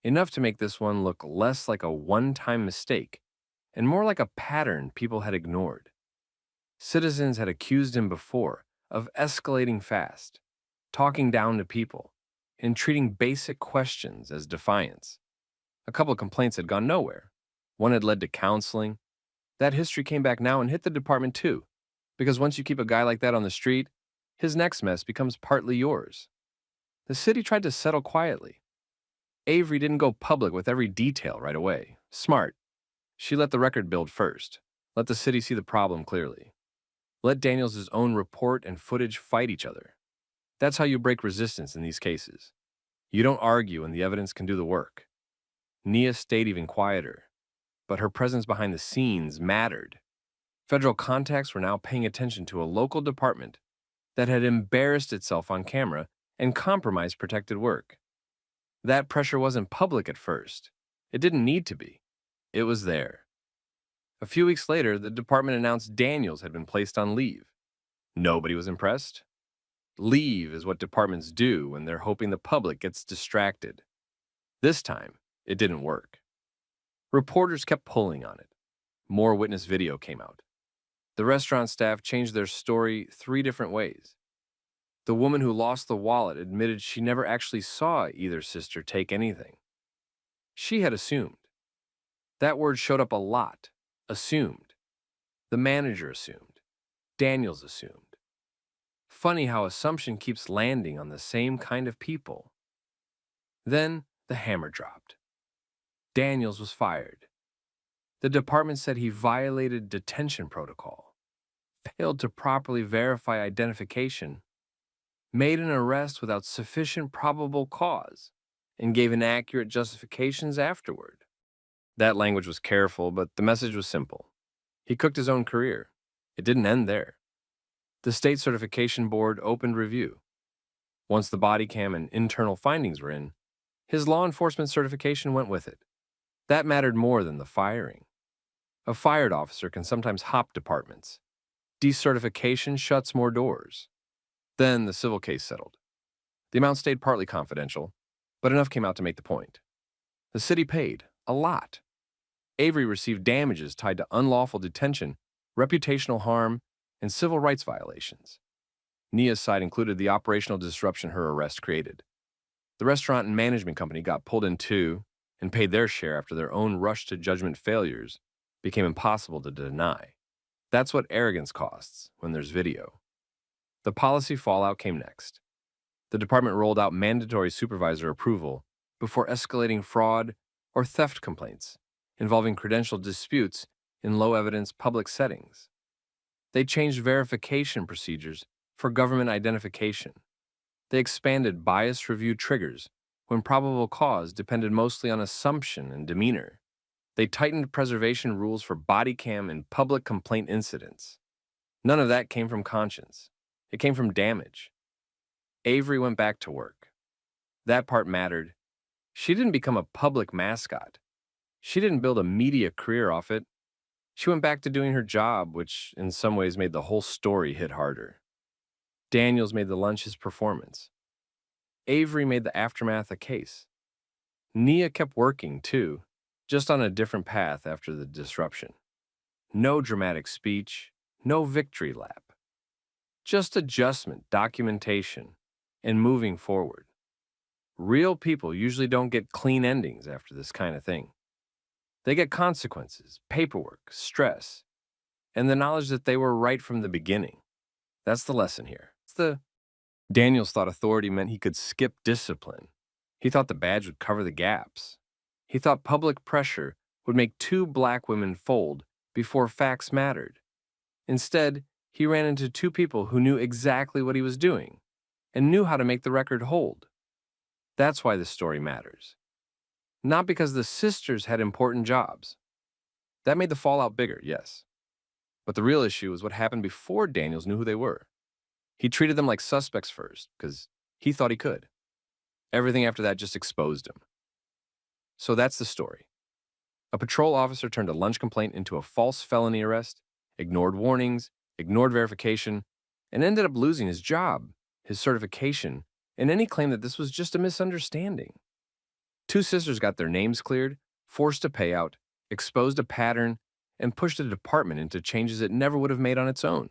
C: Enough to make this one look less like a one-time mistake and more like a pattern people had ignored. Citizens had accused him before of escalating fast, talking down to people, and treating basic questions as defiance. A couple of complaints had gone nowhere. One had led to counseling. That history came back now and hit the department too, because once you keep a guy like that on the street, his next mess becomes partly yours. The city tried to settle quietly. Avery didn't go public with every detail right away. Smart. She let the record build first. Let the city see the problem clearly. Let Daniels' own report and footage fight each other. That's how you break resistance in these cases. You don't argue and the evidence can do the work. Nia stayed even quieter, but her presence behind the scenes mattered. Federal contacts were now paying attention to a local department that had embarrassed itself on camera and compromised protected work. That pressure wasn't public at first. It didn't need to be. It was there. A few weeks later, the department announced Daniels had been placed on leave. Nobody was impressed. Leave is what departments do when they're hoping the public gets distracted. This time, it didn't work. Reporters kept pulling on it. More witness video came out. The restaurant staff changed their story 3 different ways. The woman who lost the wallet admitted she never actually saw either sister take anything. She had assumed. That word showed up a lot. Assumed. The manager assumed. Daniels assumed. Funny how assumption keeps landing on the same kind of people. Then the hammer dropped. Daniels was fired. The department said he violated detention protocol, failed to properly verify identification, made an arrest without sufficient probable cause, and gave inaccurate justifications afterward. That language was careful, but the message was simple. He cooked his own career. It didn't end there. The state certification board opened review. Once the Bodycam and internal findings were in, his law enforcement certification went with it. That mattered more than the firing. A fired officer can sometimes hop departments. Decertification shuts more doors. Then the civil case settled. The amount stayed partly confidential, but enough came out to make the point. The city paid, a lot. Avery received damages tied to unlawful detention, reputational harm, and civil rights violations. Nia's side included the operational disruption her arrest created. The restaurant and management company got pulled in too and paid their share after their own rush-to-judgment failures became impossible to deny. That's what arrogance costs when there's video. The policy fallout came next. The department rolled out mandatory supervisor approval before escalating fraud or theft complaints involving credential disputes in low-evidence public settings. They changed verification procedures for government identification. They expanded bias review triggers when probable cause depended mostly on assumption and demeanor. They tightened preservation rules for body cam and public complaint incidents. None of that came from conscience. It came from damage. Avery went back to work. That part mattered. She didn't become a public mascot. She didn't build a media career off it. She went back to doing her job, which in some ways made the whole story hit harder. Daniels made the lunch his performance. Avery made the aftermath a case. Nia kept working, too, just on a different path after the disruption. No dramatic speech, no victory lap. Just adjustment, documentation, and moving forward. Real people usually don't get clean endings after this kind of thing. They get consequences, paperwork, stress, and the knowledge that they were right from the beginning. That's the lesson here. Daniels thought authority meant he could skip discipline. He thought the badge would cover the gaps. He thought public pressure would make 2 black women fold before facts mattered. Instead, he ran into 2 people who knew exactly what he was doing and knew how to make the record hold. That's why this story matters. Not because the sisters had important jobs. That made the fallout bigger, yes. But the real issue was what happened before Daniels knew who they were. He treated them like suspects first, because he thought he could. Everything after that just exposed him. So that's the story. A patrol officer turned a lunch complaint into a false felony arrest, ignored warnings, ignored verification, and ended up losing his job, his certification, and any claim that this was just a misunderstanding. 2 sisters got their names cleared, forced a payout, exposed a pattern, and pushed the department into changes it never would have made on its own.